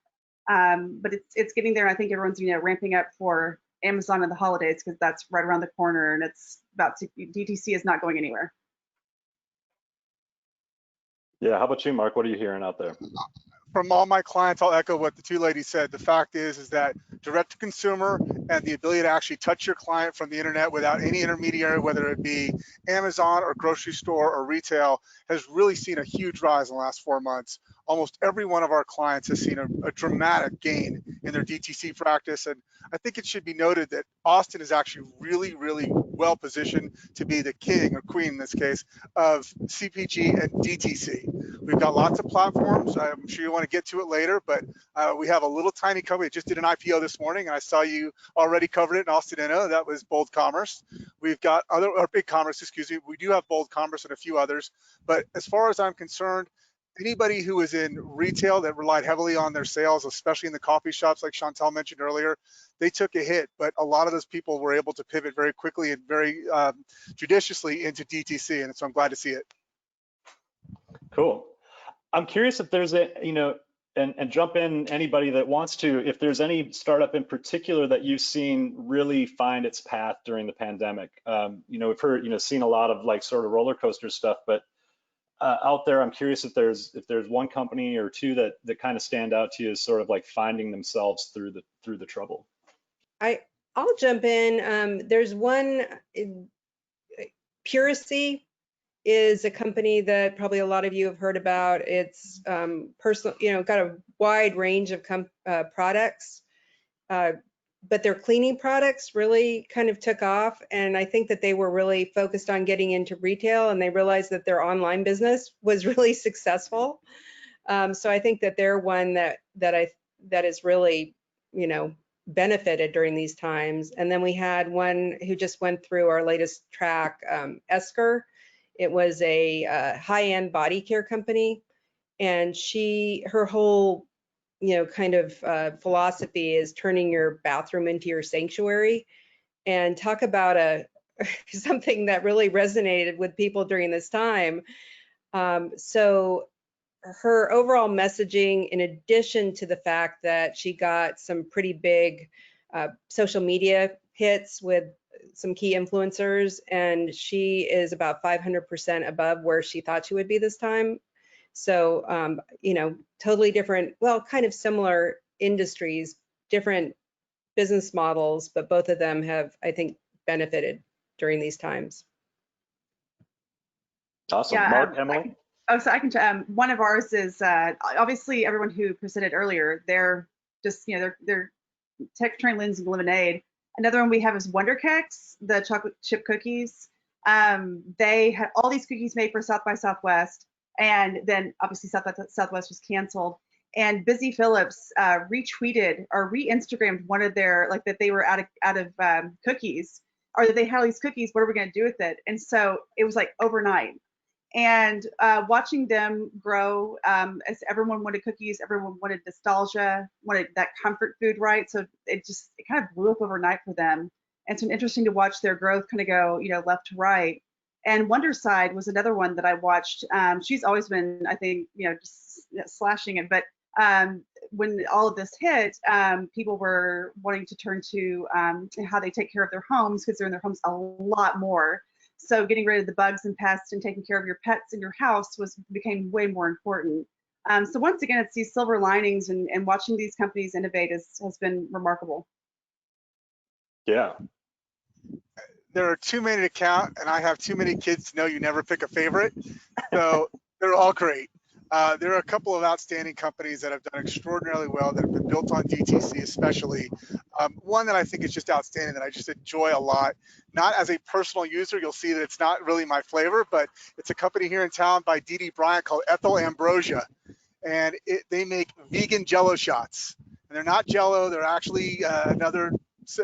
but it's getting there. And I think everyone's ramping up for Amazon and the holidays, because that's right around the corner, and it's about to, DTC is not going anywhere. Yeah, how about you, Marc? What are you hearing out there? From all my clients, I'll echo what the two ladies said. The fact is that direct to consumer and the ability to actually touch your client from the internet without any intermediary, whether it be Amazon or grocery store or retail, has really seen a huge rise in the last 4 months. Almost every one of our clients has seen a dramatic gain in their DTC practice. And I think it should be noted that Austin is actually really, really well positioned to be the king or queen in this case of CPG and DTC. We've got lots of platforms. I'm sure you want to get to it later, but we have a little tiny company that just did an IPO this morning, and I saw you already covered it in Austin Inno. That was Bold Commerce. We've got Big Commerce, excuse me. We do have Bold Commerce and a few others, but as far as I'm concerned, anybody who is in retail that relied heavily on their sales, especially in the coffee shops, like Chantel mentioned earlier, they took a hit, but a lot of those people were able to pivot very quickly and very judiciously into DTC, and so I'm glad to see it. Cool. I'm curious if there's and jump in anybody that wants to, if there's any startup in particular that you've seen really find its path during the pandemic. We've heard, seen a lot of like sort of roller coaster stuff, but out there, I'm curious if there's one company or two that kind of stand out to you as sort of like finding themselves through the trouble. I'll jump in. There's one, Puracy is a company that probably a lot of you have heard about. It's personal, got a wide range of products, but their cleaning products really kind of took off. And I think that they were really focused on getting into retail, and they realized that their online business was really successful. So I think that they're one that is really, benefited during these times. And then we had one who just went through our latest track, Esker. It was a high-end body care company, and her whole, kind of philosophy is turning your bathroom into your sanctuary. And talk about something that really resonated with people during this time. So her overall messaging, in addition to the fact that she got some pretty big social media hits with some key influencers, and she is about 500% above where she thought she would be this time. So, totally different, well, kind of similar industries, different business models, but both of them have, I think, benefited during these times. Awesome. Yeah, Marc, Emily? So I can, one of ours is obviously everyone who presented earlier, they're just, they're texturing Lindsay lemonade. Another one we have is Wonder Cakes, the chocolate chip cookies. They had all these cookies made for South by Southwest, and then obviously South by Southwest was canceled. And Busy Phillips retweeted or re-Instagrammed one of their, like, that they were out of cookies, or that they had all these cookies. What are we going to do with it? And so it was like overnight. And watching them grow, as everyone wanted cookies, everyone wanted nostalgia, wanted that comfort food, right? So it kind of blew up overnight for them. And it's been interesting to watch their growth kind of go, left to right. And Wonderside was another one that I watched. She's always been, I think, just slashing it. But when all of this hit, people were wanting to turn to how they take care of their homes, because they're in their homes a lot more. So getting rid of the bugs and pests and taking care of your pets in your house became way more important. So once again, it's these silver linings, and watching these companies innovate has been remarkable. Yeah. There are too many to count, and I have too many kids to know you never pick a favorite. So they're all great. There are a couple of outstanding companies that have done extraordinarily well that have been built on DTC especially. One that I think is just outstanding that I just enjoy a lot, not as a personal user, you'll see that it's not really my flavor, but it's a company here in town by Dee Bryant called Ethel Ambrosia. And they make vegan Jell-O shots. And they're not Jell-O, they're actually another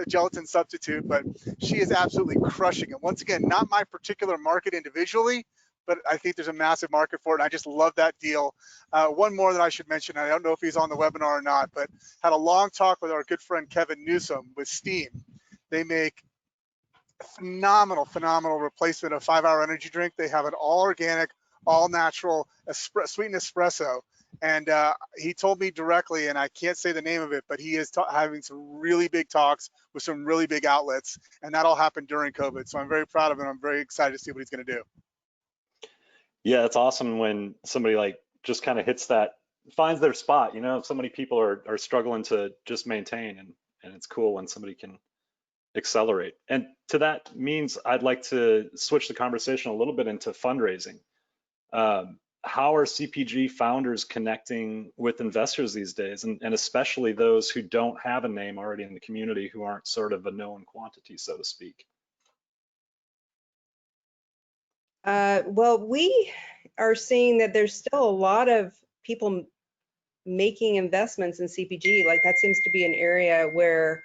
gelatin substitute, but she is absolutely crushing it. Once again, not my particular market individually, but I think there's a massive market for it. And I just love that deal. One more that I should mention, I don't know if he's on the webinar or not, but had a long talk with our good friend Kevin Newsom with Steam. They make a phenomenal replacement of 5-hour energy drink. They have an all organic, all natural sweetened espresso. And he told me directly, and I can't say the name of it, but he is having some really big talks with some really big outlets, and that all happened during COVID. So I'm very proud of him. I'm very excited to see what he's going to do. Yeah, it's awesome when somebody like just kind of finds their spot. So many people are struggling to just maintain, and it's cool when somebody can accelerate. And to that means I'd like to switch the conversation a little bit into fundraising. How are CPG founders connecting with investors these days, and especially those who don't have a name already in the community, who aren't sort of a known quantity, so to speak? Well, we are seeing that there's still a lot of people making investments in CPG. Like, that seems to be an area where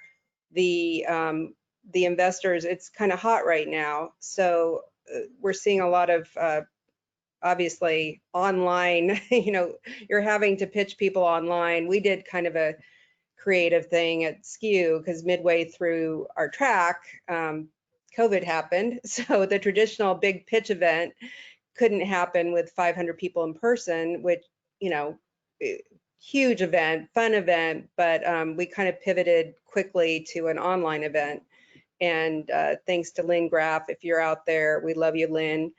the investors, it's kind of hot right now. So we're seeing a lot of obviously online, you're having to pitch people online. We did kind of a creative thing at SKU, because midway through our track, COVID happened. So the traditional big pitch event couldn't happen with 500 people in person, which, huge event, fun event, but we kind of pivoted quickly to an online event. And thanks to Lynn Graff, if you're out there, we love you, Lynn.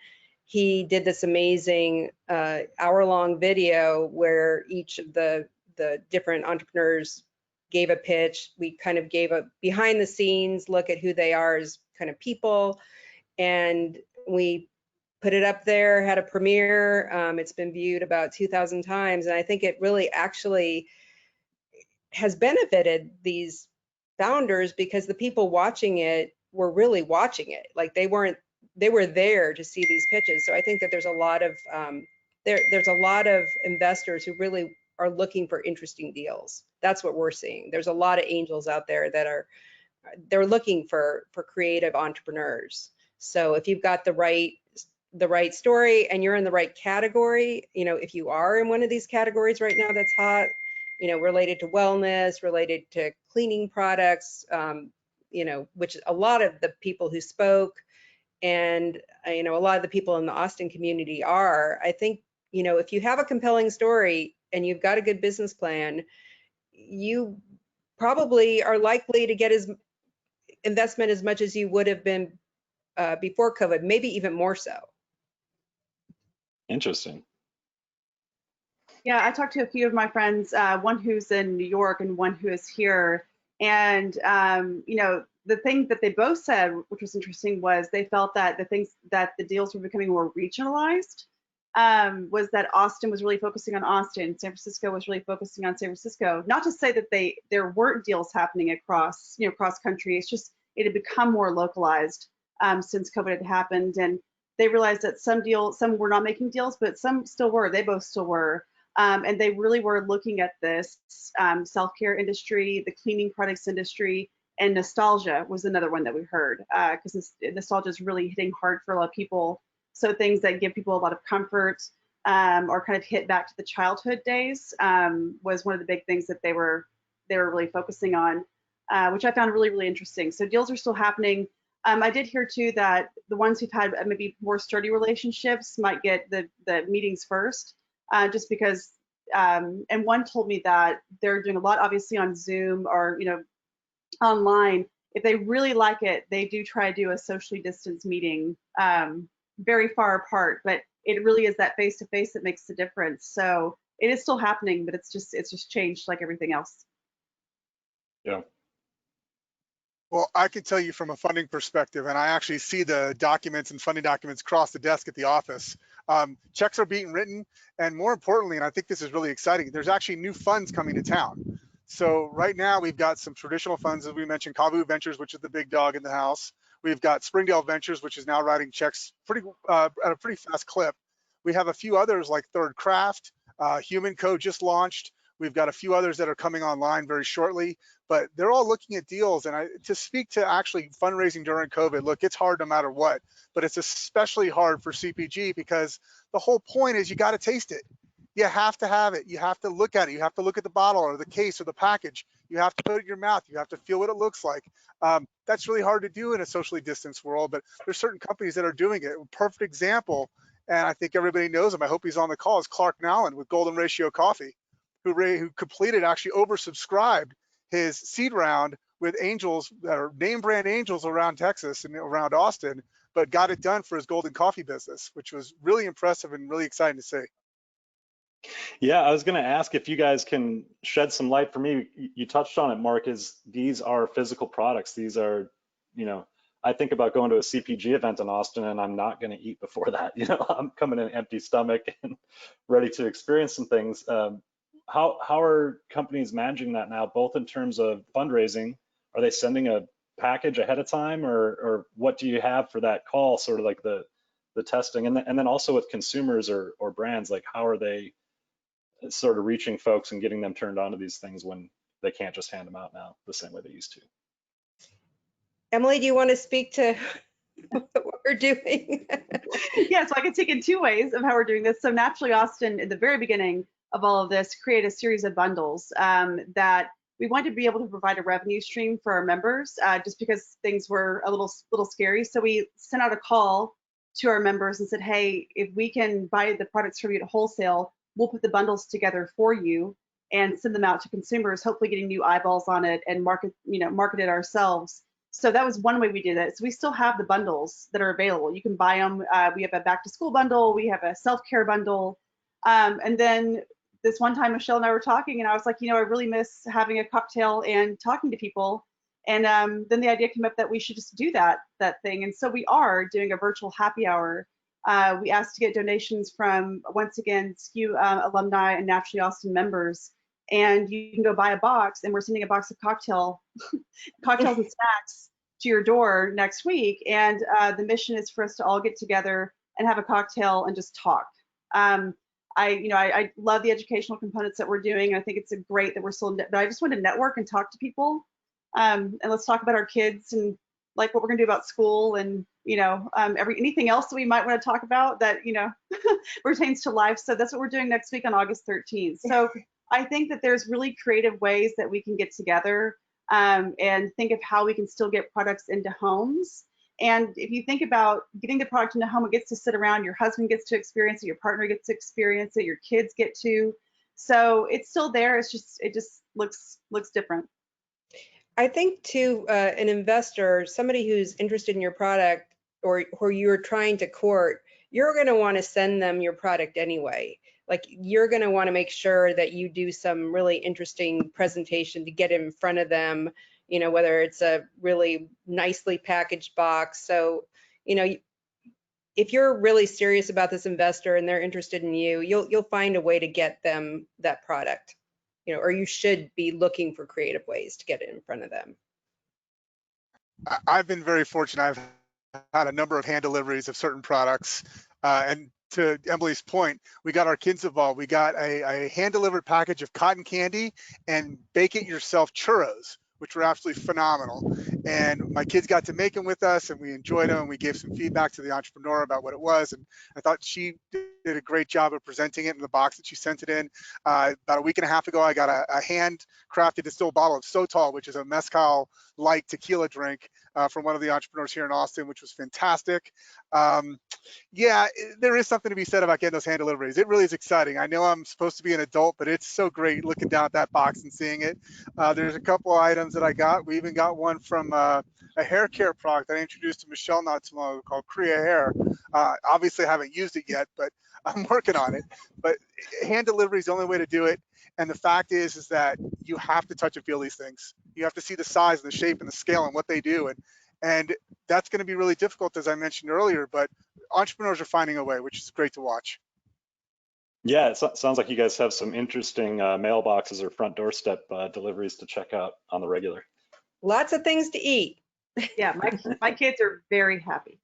He did this amazing hour-long video where each of the different entrepreneurs gave a pitch. We kind of gave a behind the scenes look at who they are as kind of people, and we put it up there, had a premiere. It's been viewed about 2,000 times, and I think it really actually has benefited these founders because the people watching it were really watching it. Like they were there to see these pitches. So I think that there's a lot of there's a lot of investors who really are looking for interesting deals. That's what we're seeing. There's a lot of angels out there that they're looking for creative entrepreneurs. So if you've got the right story and you're in the right category, you know, if you are in one of these categories right now that's hot, you know, related to wellness, related to cleaning products, you know, which a lot of the people who spoke and, you know, a lot of the people in the Austin community are, I think, you know, if you have a compelling story and you've got a good business plan, you probably are likely to get investment as much as you would have been before COVID, maybe even more so. Interesting. Yeah, I talked to a few of my friends, one who's in New York and one who is here. And, you know, the thing that they both said, which was interesting, was they felt that the deals were becoming more regionalized, was that Austin was really focusing on Austin, San Francisco was really focusing on San Francisco. Not to say that there weren't deals happening across, you know, cross country. It's just it had become more localized since COVID had happened. And they realized that some were not making deals, but some still were. They both still were. And they really were looking at this self-care industry, the cleaning products industry, and nostalgia was another one that we heard, because nostalgia is really hitting hard for a lot of people. So things that give people a lot of comfort or kind of hit back to the childhood days was one of the big things that they were really focusing on, which I found really, really interesting. So deals are still happening. I did hear too that the ones who've had maybe more sturdy relationships might get the meetings first. Just because, and one told me that they're doing a lot, obviously, on Zoom or, you know, online. If they really like it, they do try to do a socially distanced meeting very far apart, but it really is that face-to-face that makes the difference. So it is still happening, but it's just changed like everything else. Yeah. Well, I can tell you from a funding perspective, and I actually see the documents and funding documents across the desk at the office. Checks are being written, and more importantly, and I think this is really exciting, there's actually new funds coming to town. So right now we've got some traditional funds, as we mentioned, Kavu Ventures, which is the big dog in the house. We've got Springdale Ventures, which is now writing checks at a pretty fast clip. We have a few others like Third Craft, Human Co just launched. We've got a few others that are coming online very shortly, but they're all looking at deals. And to speak to actually fundraising during COVID, look, it's hard no matter what, but it's especially hard for CPG because the whole point is you got to taste it. You have to have it. You have to look at it. You have to look at the bottle or the case or the package. You have to put it in your mouth. You have to feel what it looks like. That's really hard to do in a socially distanced world, but there's certain companies that are doing it. A perfect example, and I think everybody knows him, I hope he's on the call, is Clark Nowlan with Golden Ratio Coffee, who completed, actually oversubscribed his seed round with angels that are name brand angels around Texas and around Austin, but got it done for his golden coffee business, which was really impressive and really exciting to see. Yeah, I was going to ask if you guys can shed some light for me. You touched on it, Marc, these are physical products. These are, you know, I think about going to a CPG event in Austin and I'm not going to eat before that. You know, I'm coming in empty stomach and ready to experience some things. How are companies managing that now, both in terms of fundraising? Are they sending a package ahead of time, or what do you have for that call, sort of like the testing? And then also with consumers or brands, like how are they sort of reaching folks and getting them turned on to these things when they can't just hand them out now the same way they used to? Emily, do you want to speak to what we're doing? Yeah, so I can take it two ways of how we're doing this. So Naturally Austin, at the very beginning of all of this, create a series of bundles that we wanted to be able to provide a revenue stream for our members, just because things were a little scary. So we sent out a call to our members and said, hey, if we can buy the products from you at wholesale, we'll put the bundles together for you and send them out to consumers, hopefully getting new eyeballs on it and market it ourselves. So that was one way we did it. So we still have the bundles that are available. You can buy them. We have a back to school bundle. We have a self-care bundle. And then this one time, Michelle and I were talking and I was like, you know, I really miss having a cocktail and talking to people. And then the idea came up that we should just do that thing. And so we are doing a virtual happy hour We asked to get donations from, once again, SKU alumni and Naturally Austin members. And you can go buy a box, and we're sending a box of cocktails and snacks to your door next week. And the mission is for us to all get together and have a cocktail and just talk. I love the educational components that we're doing. I think it's great that we're still, but I just want to network and talk to people. And let's talk about our kids and like what we're gonna do about school and, anything else that we might want to talk about that, pertains to life. So that's what we're doing next week on August 13th. So I think that there's really creative ways that we can get together and think of how we can still get products into homes. And if you think about getting the product into home, it gets to sit around, your husband gets to experience it, your partner gets to experience it, your kids get to. So it's still there. It just looks different. I think too, an investor, somebody who's interested in your product or who you're trying to court, you're going to want to send them your product anyway. Like you're going to want to make sure that you do some really interesting presentation to get in front of them, whether it's a really nicely packaged box. So, if you're really serious about this investor and they're interested in you, you'll find a way to get them that product, or you should be looking for creative ways to get it in front of them. I've been very fortunate. I've had a number of hand deliveries of certain products, and to Emily's point, we got our kids involved. We got a hand-delivered package of cotton candy and bake-it-yourself churros, which were absolutely phenomenal. And my kids got to make them with us, and we enjoyed them. And we gave some feedback to the entrepreneur about what it was. And I thought she did a great job of presenting it in the box that she sent it in. About a week and a half ago, I got a hand-crafted distilled bottle of Sotol, which is a mezcal-like tequila drink from one of the entrepreneurs here in Austin, which was fantastic. Yeah, there is something to be said about getting those hand deliveries. It really is exciting. I know I'm supposed to be an adult, but it's so great looking down at that box and seeing it. There's a couple items that I got. We even got one from a hair care product that I introduced to Michelle not too long ago called Korea Hair. Obviously, I haven't used it yet, but I'm working on it. But hand delivery is the only way to do it. And the fact is that you have to touch and feel these things. You have to see the size and the shape and the scale and what they do. And that's going to be really difficult, as I mentioned earlier, but entrepreneurs are finding a way, which is great to watch. Yeah, it sounds like you guys have some interesting mailboxes or front doorstep deliveries to check out on the regular. Lots of things to eat. Yeah, my kids are very happy.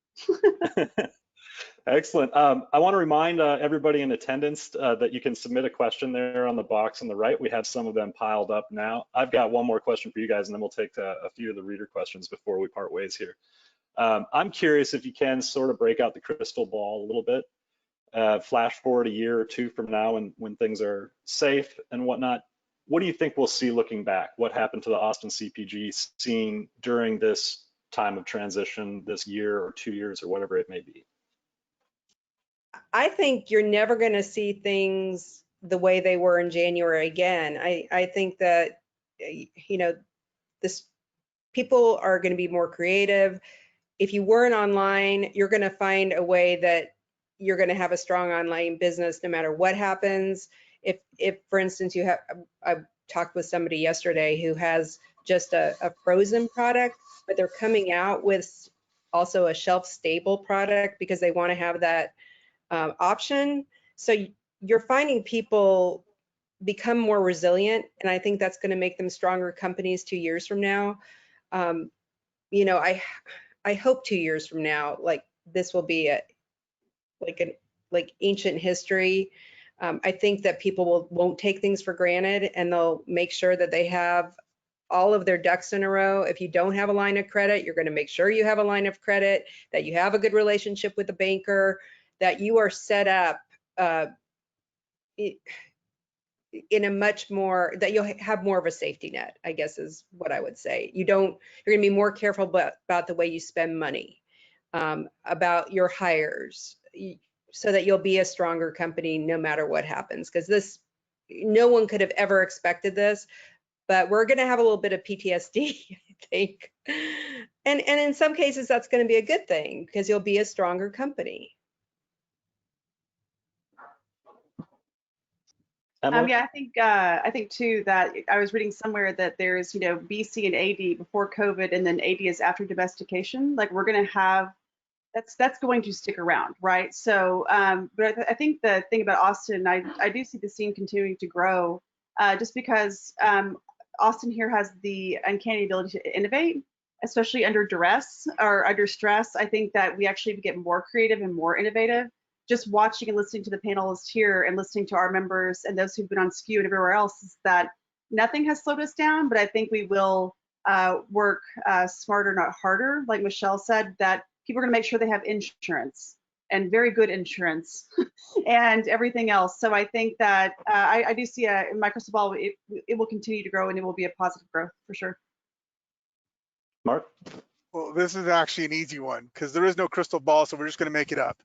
Excellent. I want to remind everybody in attendance that you can submit a question there on the box on the right. We have some of them piled up now. I've got one more question for you guys, and then we'll take a few of the reader questions before we part ways here. I'm curious if you can sort of break out the crystal ball a little bit, flash forward a year or two from now when things are safe and whatnot. What do you think we'll see looking back? What happened to the Austin CPG scene during this time of transition, this year or 2 years or whatever it may be? I think you're never going to see things the way they were in January again. I think that, people are going to be more creative. If you weren't online, you're going to find a way that you're going to have a strong online business no matter what happens. If for instance, I talked with somebody yesterday who has just a frozen product, but they're coming out with also a shelf stable product because they want to have that option. So you're finding people become more resilient, and I think that's going to make them stronger companies 2 years from now. I hope 2 years from now, like this will be like ancient history. I think that people won't take things for granted, and they'll make sure that they have all of their ducks in a row. If you don't have a line of credit, you're going to make sure you have a line of credit, that you have a good relationship with the banker, that you are set up in a much more, that you'll have more of a safety net, I guess is what I would say. You're going to be more careful about the way you spend money, about your hires, so that you'll be a stronger company no matter what happens. Because no one could have ever expected this, but we're going to have a little bit of PTSD, I think. And in some cases, that's going to be a good thing because you'll be a stronger company. Yeah, I think too that I was reading somewhere that there's, BC and AD before COVID, and then AD is after domestication. Like we're going to have that's going to stick around, right? So, but I think the thing about Austin, I do see the scene continuing to grow, just because Austin here has the uncanny ability to innovate, especially under duress or under stress. I think that we actually get more creative and more innovative. Just watching and listening to the panelists here and listening to our members and those who've been on SKU and everywhere else, is that nothing has slowed us down, but I think we will work smarter, not harder. Like Michelle said, that people are going to make sure they have insurance, and very good insurance and everything else. So I think that I do see in my crystal ball, it will continue to grow, and it will be a positive growth for sure. Marc? Well, this is actually an easy one because there is no crystal ball, so we're just going to make it up.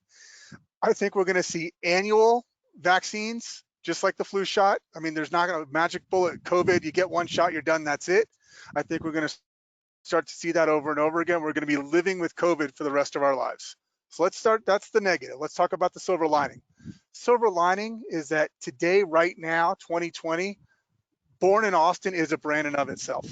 I think we're going to see annual vaccines, just like the flu shot. I mean, there's not going to magic bullet COVID. You get one shot, you're done, that's it. I think we're going to start to see that over and over again. We're going to be living with COVID for the rest of our lives. So let's start, that's the negative. Let's talk about the silver lining. Silver lining is that today, right now, 2020, Born in Austin is a brand in of itself.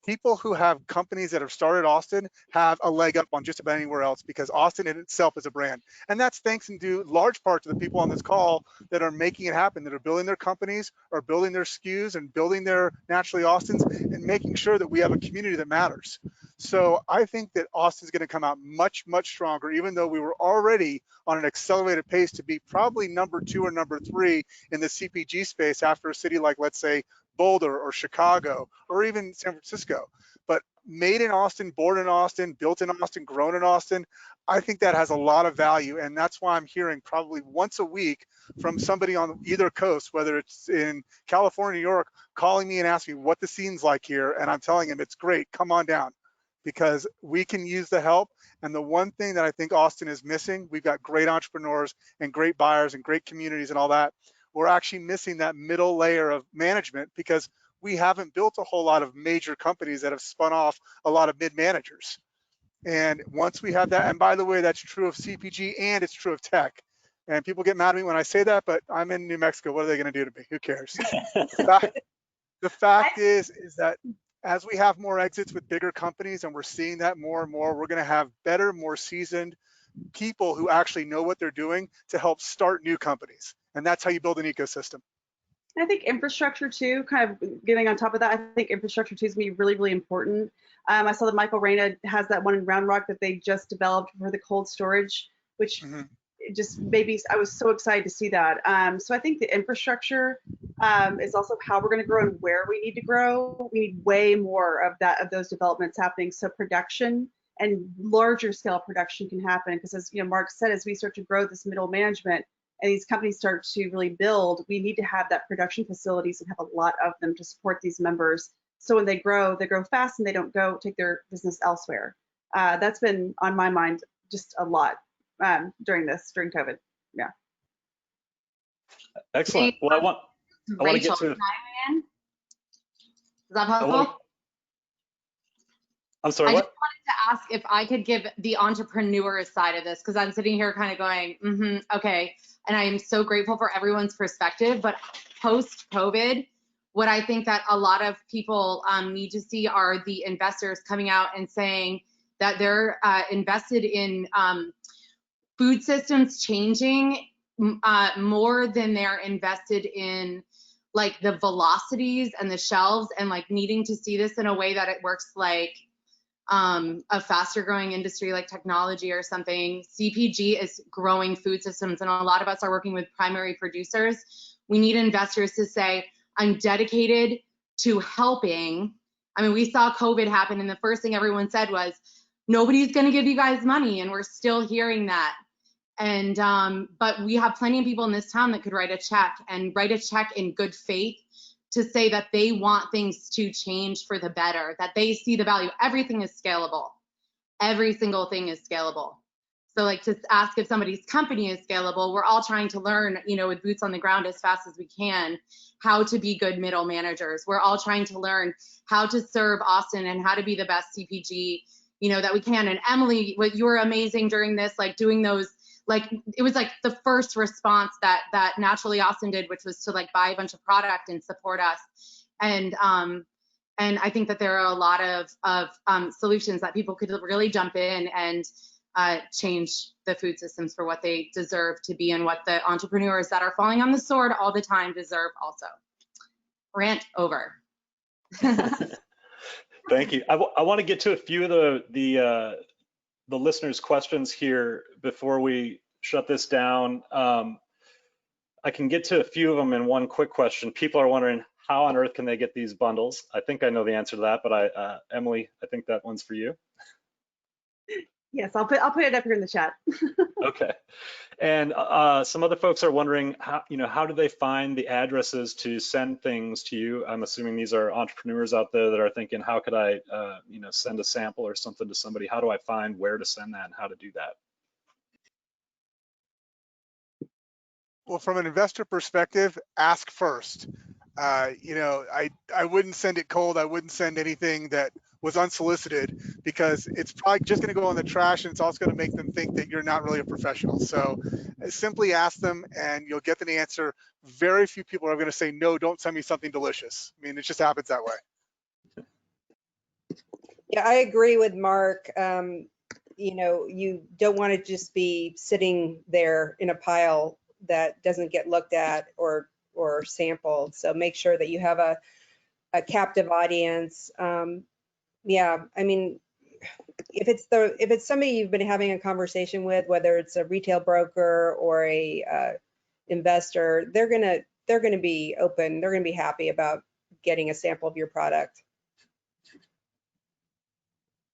People who have companies that have started Austin have a leg up on just about anywhere else because Austin in itself is a brand. And that's thanks in due large part to the people on this call that are making it happen, that are building their companies or building their SKUs and building their Naturally Austins and making sure that we have a community that matters. So I think that Austin's going to come out much, much stronger, even though we were already on an accelerated pace to be probably number 2 or number 3 in the CPG space after a city like, let's say, Boulder or Chicago or even San Francisco. But made in Austin, born in Austin, built in Austin, grown in Austin, I think that has a lot of value. And that's why I'm hearing probably once a week from somebody on either coast, whether it's in California, New York, calling me and asking me what the scene's like here. And I'm telling them it's great, come on down, because we can use the help. And the one thing that I think Austin is missing, we've got great entrepreneurs and great buyers and great communities and all that. We're actually missing that middle layer of management because we haven't built a whole lot of major companies that have spun off a lot of mid-managers. And once we have that, and by the way, that's true of CPG and it's true of tech. And people get mad at me when I say that, but I'm in New Mexico. What are they going to do to me? Who cares? The fact is that as we have more exits with bigger companies, and we're seeing that more and more, we're going to have better, more seasoned people who actually know what they're doing to help start new companies. And that's how you build an ecosystem. I think infrastructure too, kind of getting on top of that, I think infrastructure too is going to be really, really important. I saw that Michael Reyna has that one in Round Rock that they just developed for the cold storage, which just maybe I was so excited to see that. So I think the infrastructure is also how we're going to grow and where we need to grow. We need way more of those developments happening. So production and larger scale production can happen because, as you know, Marc said, as we start to grow this middle management and these companies start to really build, we need to have that production facilities and have a lot of them to support these members. So when they grow fast and they don't go take their business elsewhere. That's been on my mind just a lot during COVID. Yeah. Excellent. Well, I want to get to. Is that possible? I'm sorry, I what? just wanted to ask if I could give the entrepreneur side of this, because I'm sitting here kind of going, okay. And I am so grateful for everyone's perspective. But post-COVID, what I think that a lot of people need to see are the investors coming out and saying that they're invested in food systems changing more than they're invested in like the velocities and the shelves and like needing to see this in a way that it works like a faster growing industry like technology or something. CPG is growing food systems, and a lot of us are working with primary producers. We need investors to say, I'm dedicated to helping. I mean, we saw COVID happen, and the first thing everyone said was, nobody's going to give you guys money, and we're still hearing that. And but we have plenty of people in this town that could write a check in good faith to say that they want things to change for the better, that they see the value. Everything is scalable. Every single thing is scalable. So like to ask if somebody's company is scalable, we're all trying to learn, you know, with boots on the ground as fast as we can, how to be good middle managers. We're all trying to learn how to serve Austin and how to be the best CPG, you know, that we can. And Emily, what you were amazing during this, like doing those, like it was like the first response that Naturally Austin did, which was to like buy a bunch of product and support us. And I think that there are a lot of solutions that people could really jump in and change the food systems for what they deserve to be and what the entrepreneurs that are falling on the sword all the time deserve also. Rant over. Thank you. I want to get to a few of the listeners' questions here before we shut this down. I can get to a few of them in one quick question. People are wondering, how on earth can they get these bundles? I think I know the answer to that, but Emily, I think that one's for you. Yes, I'll put it up here in the chat. Okay. And some other folks are wondering, how do they find the addresses to send things to you? I'm assuming these are entrepreneurs out there that are thinking, how could I, send a sample or something to somebody? How do I find where to send that and how to do that? Well, from an investor perspective, ask first. I wouldn't send it cold. I wouldn't send anything that was unsolicited, because it's probably just going to go in the trash, and it's also going to make them think that you're not really a professional. So simply ask them and you'll get the answer. Very few people are going to say, no, don't send me something delicious. I mean, it just happens that way. Yeah, I agree with Marc. You don't want to just be sitting there in a pile that doesn't get looked at or sampled. So make sure that you have a captive audience. Yeah, I mean, if it's somebody you've been having a conversation with, whether it's a retail broker or a investor, they're gonna be open. They're gonna be happy about getting a sample of your product.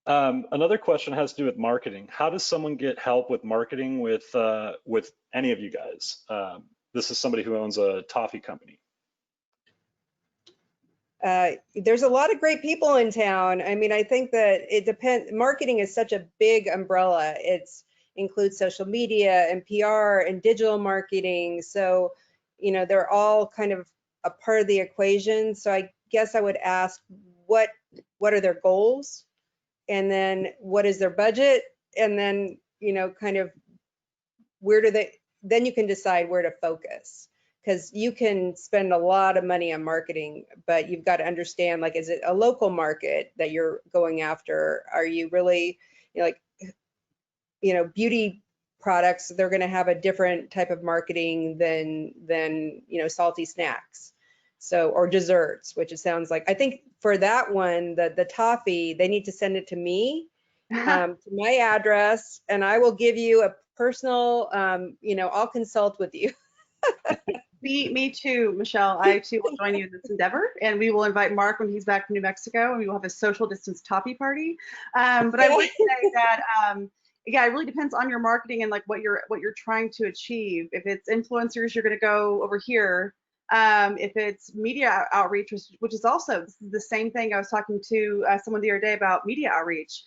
Another question has to do with marketing. How does someone get help with marketing with any of you guys? This is somebody who owns a toffee company. There's a lot of great people in town. I mean, I think that it depends. Marketing is such a big umbrella. It includes social media and PR and digital marketing. So, they're all kind of a part of the equation. So I guess I would ask, what are their goals? And then what is their budget? And then, kind of then you can decide where to focus. Because you can spend a lot of money on marketing, but you've got to understand, like, is it a local market that you're going after? Are you really, beauty products, they're going to have a different type of marketing than salty snacks. So, or desserts, which it sounds like. I think for that one, the toffee, they need to send it to me, to my address, and I will give you a personal, I'll consult with you. Me too, Michelle. I too will join you in this endeavor, and we will invite Marc when he's back from New Mexico, and we will have a social distance toffee party. But I would say that, yeah, it really depends on your marketing and like what you're trying to achieve. If it's influencers, you're going to go over here. If it's media outreach, which is also, this is the same thing. I was talking to someone the other day about media outreach.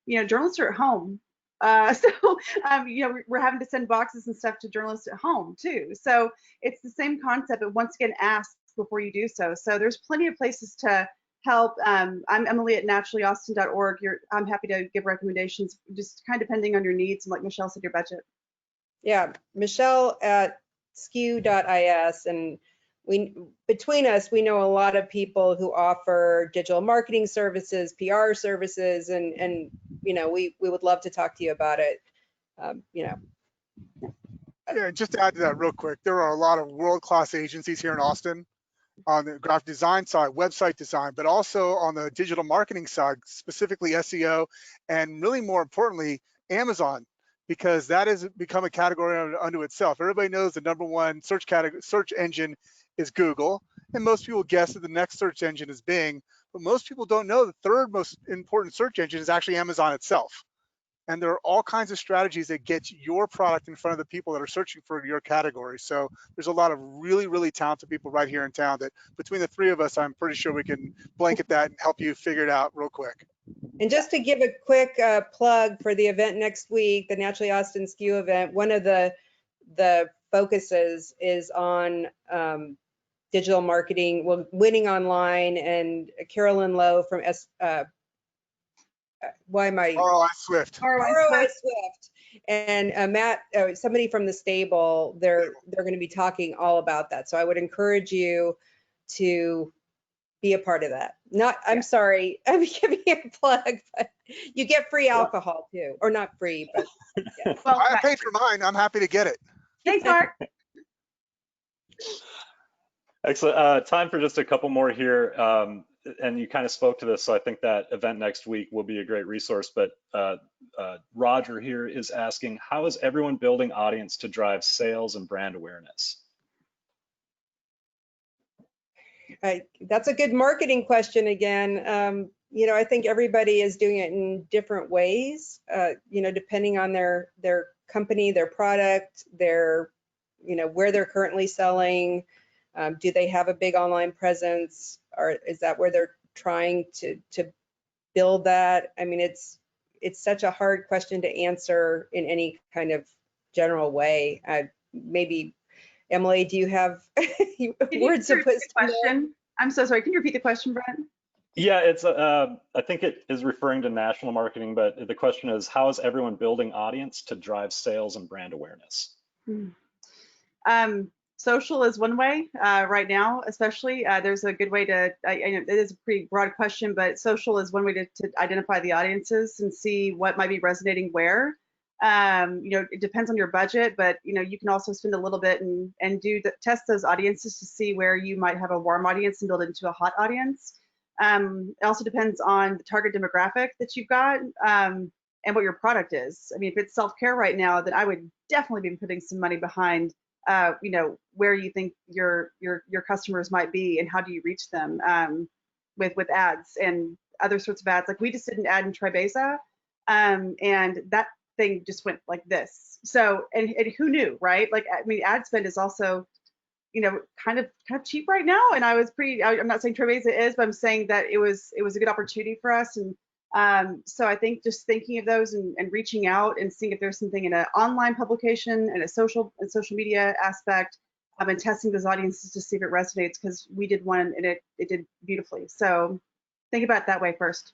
Journalists are at home. We're having to send boxes and stuff to journalists at home too. So it's the same concept, but once again, ask before you do so. So there's plenty of places to help. I'm Emily at naturallyaustin.org. I'm happy to give recommendations, just kind of depending on your needs and, like Michelle said, your budget. Yeah, Michelle at skew.is, and between us, we know a lot of people who offer digital marketing services, PR services, and we would love to talk to you about it. Yeah, just to add to that real quick, there are a lot of world-class agencies here in Austin on the graphic design side, website design, but also on the digital marketing side, specifically SEO, and really more importantly, Amazon, because that has become a category unto itself. Everybody knows the #1 search engine is Google, and most people guess that the next search engine is Bing, but most people don't know the third most important search engine is actually Amazon itself. And there are all kinds of strategies that get your product in front of the people that are searching for your category. So there's a lot of really, really talented people right here in town that between the three of us, I'm pretty sure we can blanket that and help you figure it out real quick. And just to give a quick plug for the event next week, the Naturally Austin SKU event, one of the focuses is on digital marketing, winning online, and Carolyn Lowe from ROI Swift. ROI Swift. And Matt, somebody from the stable, they're going to be talking all about that. So I would encourage you to be a part of that. Not, I'm sorry, I'm giving you a plug, but you get free alcohol too, or not free, but yeah. Well, I paid for mine. I'm happy to get it. thanks, Marc. Excellent. Time for just a couple more here. And you kind of spoke to this, so I think that event next week will be a great resource. But Roger here is asking, how is everyone building audience to drive sales and brand awareness? That's a good marketing question again. You know, I think everybody is doing it in different ways, you know, depending on their company, their product, their, you know, where they're currently selling. Do they have a big online presence, or is that where they're trying to build that? I mean, it's such a hard question to answer in any kind of general way. Maybe Emily, do you have words to put? Question. I'm so sorry. Can you repeat the question, Brent? Yeah, it's I think it is referring to national marketing, but the question is, how is everyone building audience to drive sales and brand awareness? Social is one way right now, especially. There's a good way to, I know it is a pretty broad question, but social is one way to identify the audiences and see what might be resonating where. You know, it depends on your budget, but you know, you can also spend a little bit and test those audiences to see where you might have a warm audience and build it into a hot audience. It also depends on the target demographic that you've got and what your product is. I mean, if it's self-care right now, then I would definitely be putting some money behind you know, where you think your customers might be and how do you reach them with ads and other sorts of ads. Like we just did an ad in Tribeza and that thing just went like this. So, and who knew, right? Like, I mean, ad spend is also, you know, kind of cheap right now. And I was I'm not saying Tribeza is, but I'm saying that it was a good opportunity for us. And so I think just thinking of those and reaching out and seeing if there's something in an online publication and a social media aspect, and testing those audiences to see if it resonates, because we did one and it did beautifully. So think about it that way first.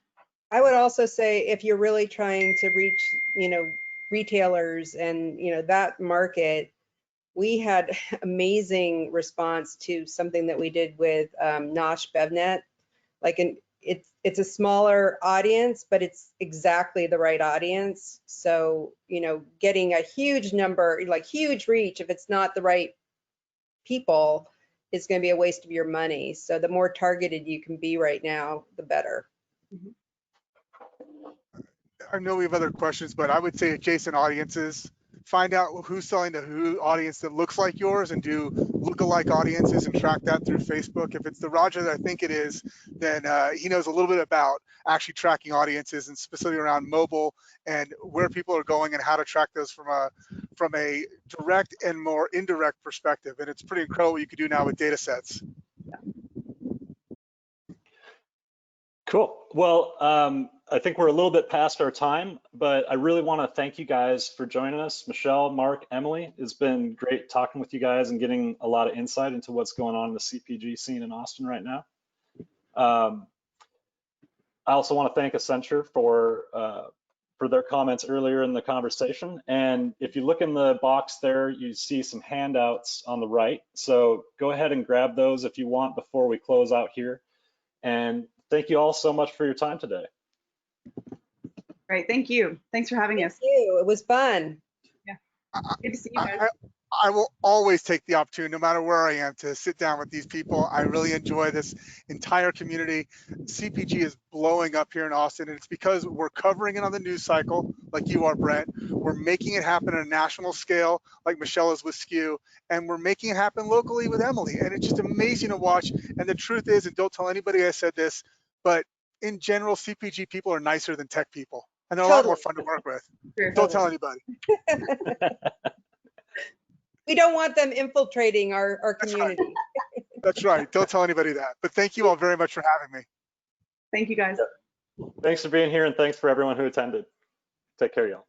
I would also say if you're really trying to reach, you know, retailers and, you know, that market, we had amazing response to something that we did with Nosh BevNet. Like it's a smaller audience, but it's exactly the right audience. So, you know, getting a huge number, like huge reach, if it's not the right people, is going to be a waste of your money. So the more targeted you can be right now, the better. I know we have other questions, but I would say adjacent audiences, find out who's selling to who audience that looks like yours and do lookalike audiences and track that through Facebook. If it's the Roger that I think it is, then he knows a little bit about actually tracking audiences and specifically around mobile and where people are going and how to track those from a direct and more indirect perspective. And it's pretty incredible what you could do now with data sets. Cool. Well, I think we're a little bit past our time, but I really want to thank you guys for joining us. Michelle, Marc, Emily, it's been great talking with you guys and getting a lot of insight into what's going on in the CPG scene in Austin right now. I also want to thank Accenture for their comments earlier in the conversation. And if you look in the box there, you see some handouts on the right. So go ahead and grab those if you want before we close out here. And thank you all so much for your time today. Great, thank you. Thanks for having us. Thank you. It was fun. Yeah, good to see you guys. I will always take the opportunity, no matter where I am, to sit down with these people. I really enjoy this entire community. CPG is blowing up here in Austin, and it's because we're covering it on the news cycle, like you are, Brent. We're making it happen on a national scale, like Michelle is with SKU, and we're making it happen locally with Emily. And it's just amazing to watch. And the truth is, and don't tell anybody I said this, but in general, CPG people are nicer than tech people, and they're a lot more fun to work with. Sure, don't tell anybody. We don't want them infiltrating our community. That's right. Don't tell anybody that. But thank you all very much for having me. Thank you, guys. Thanks for being here, and thanks for everyone who attended. Take care, y'all.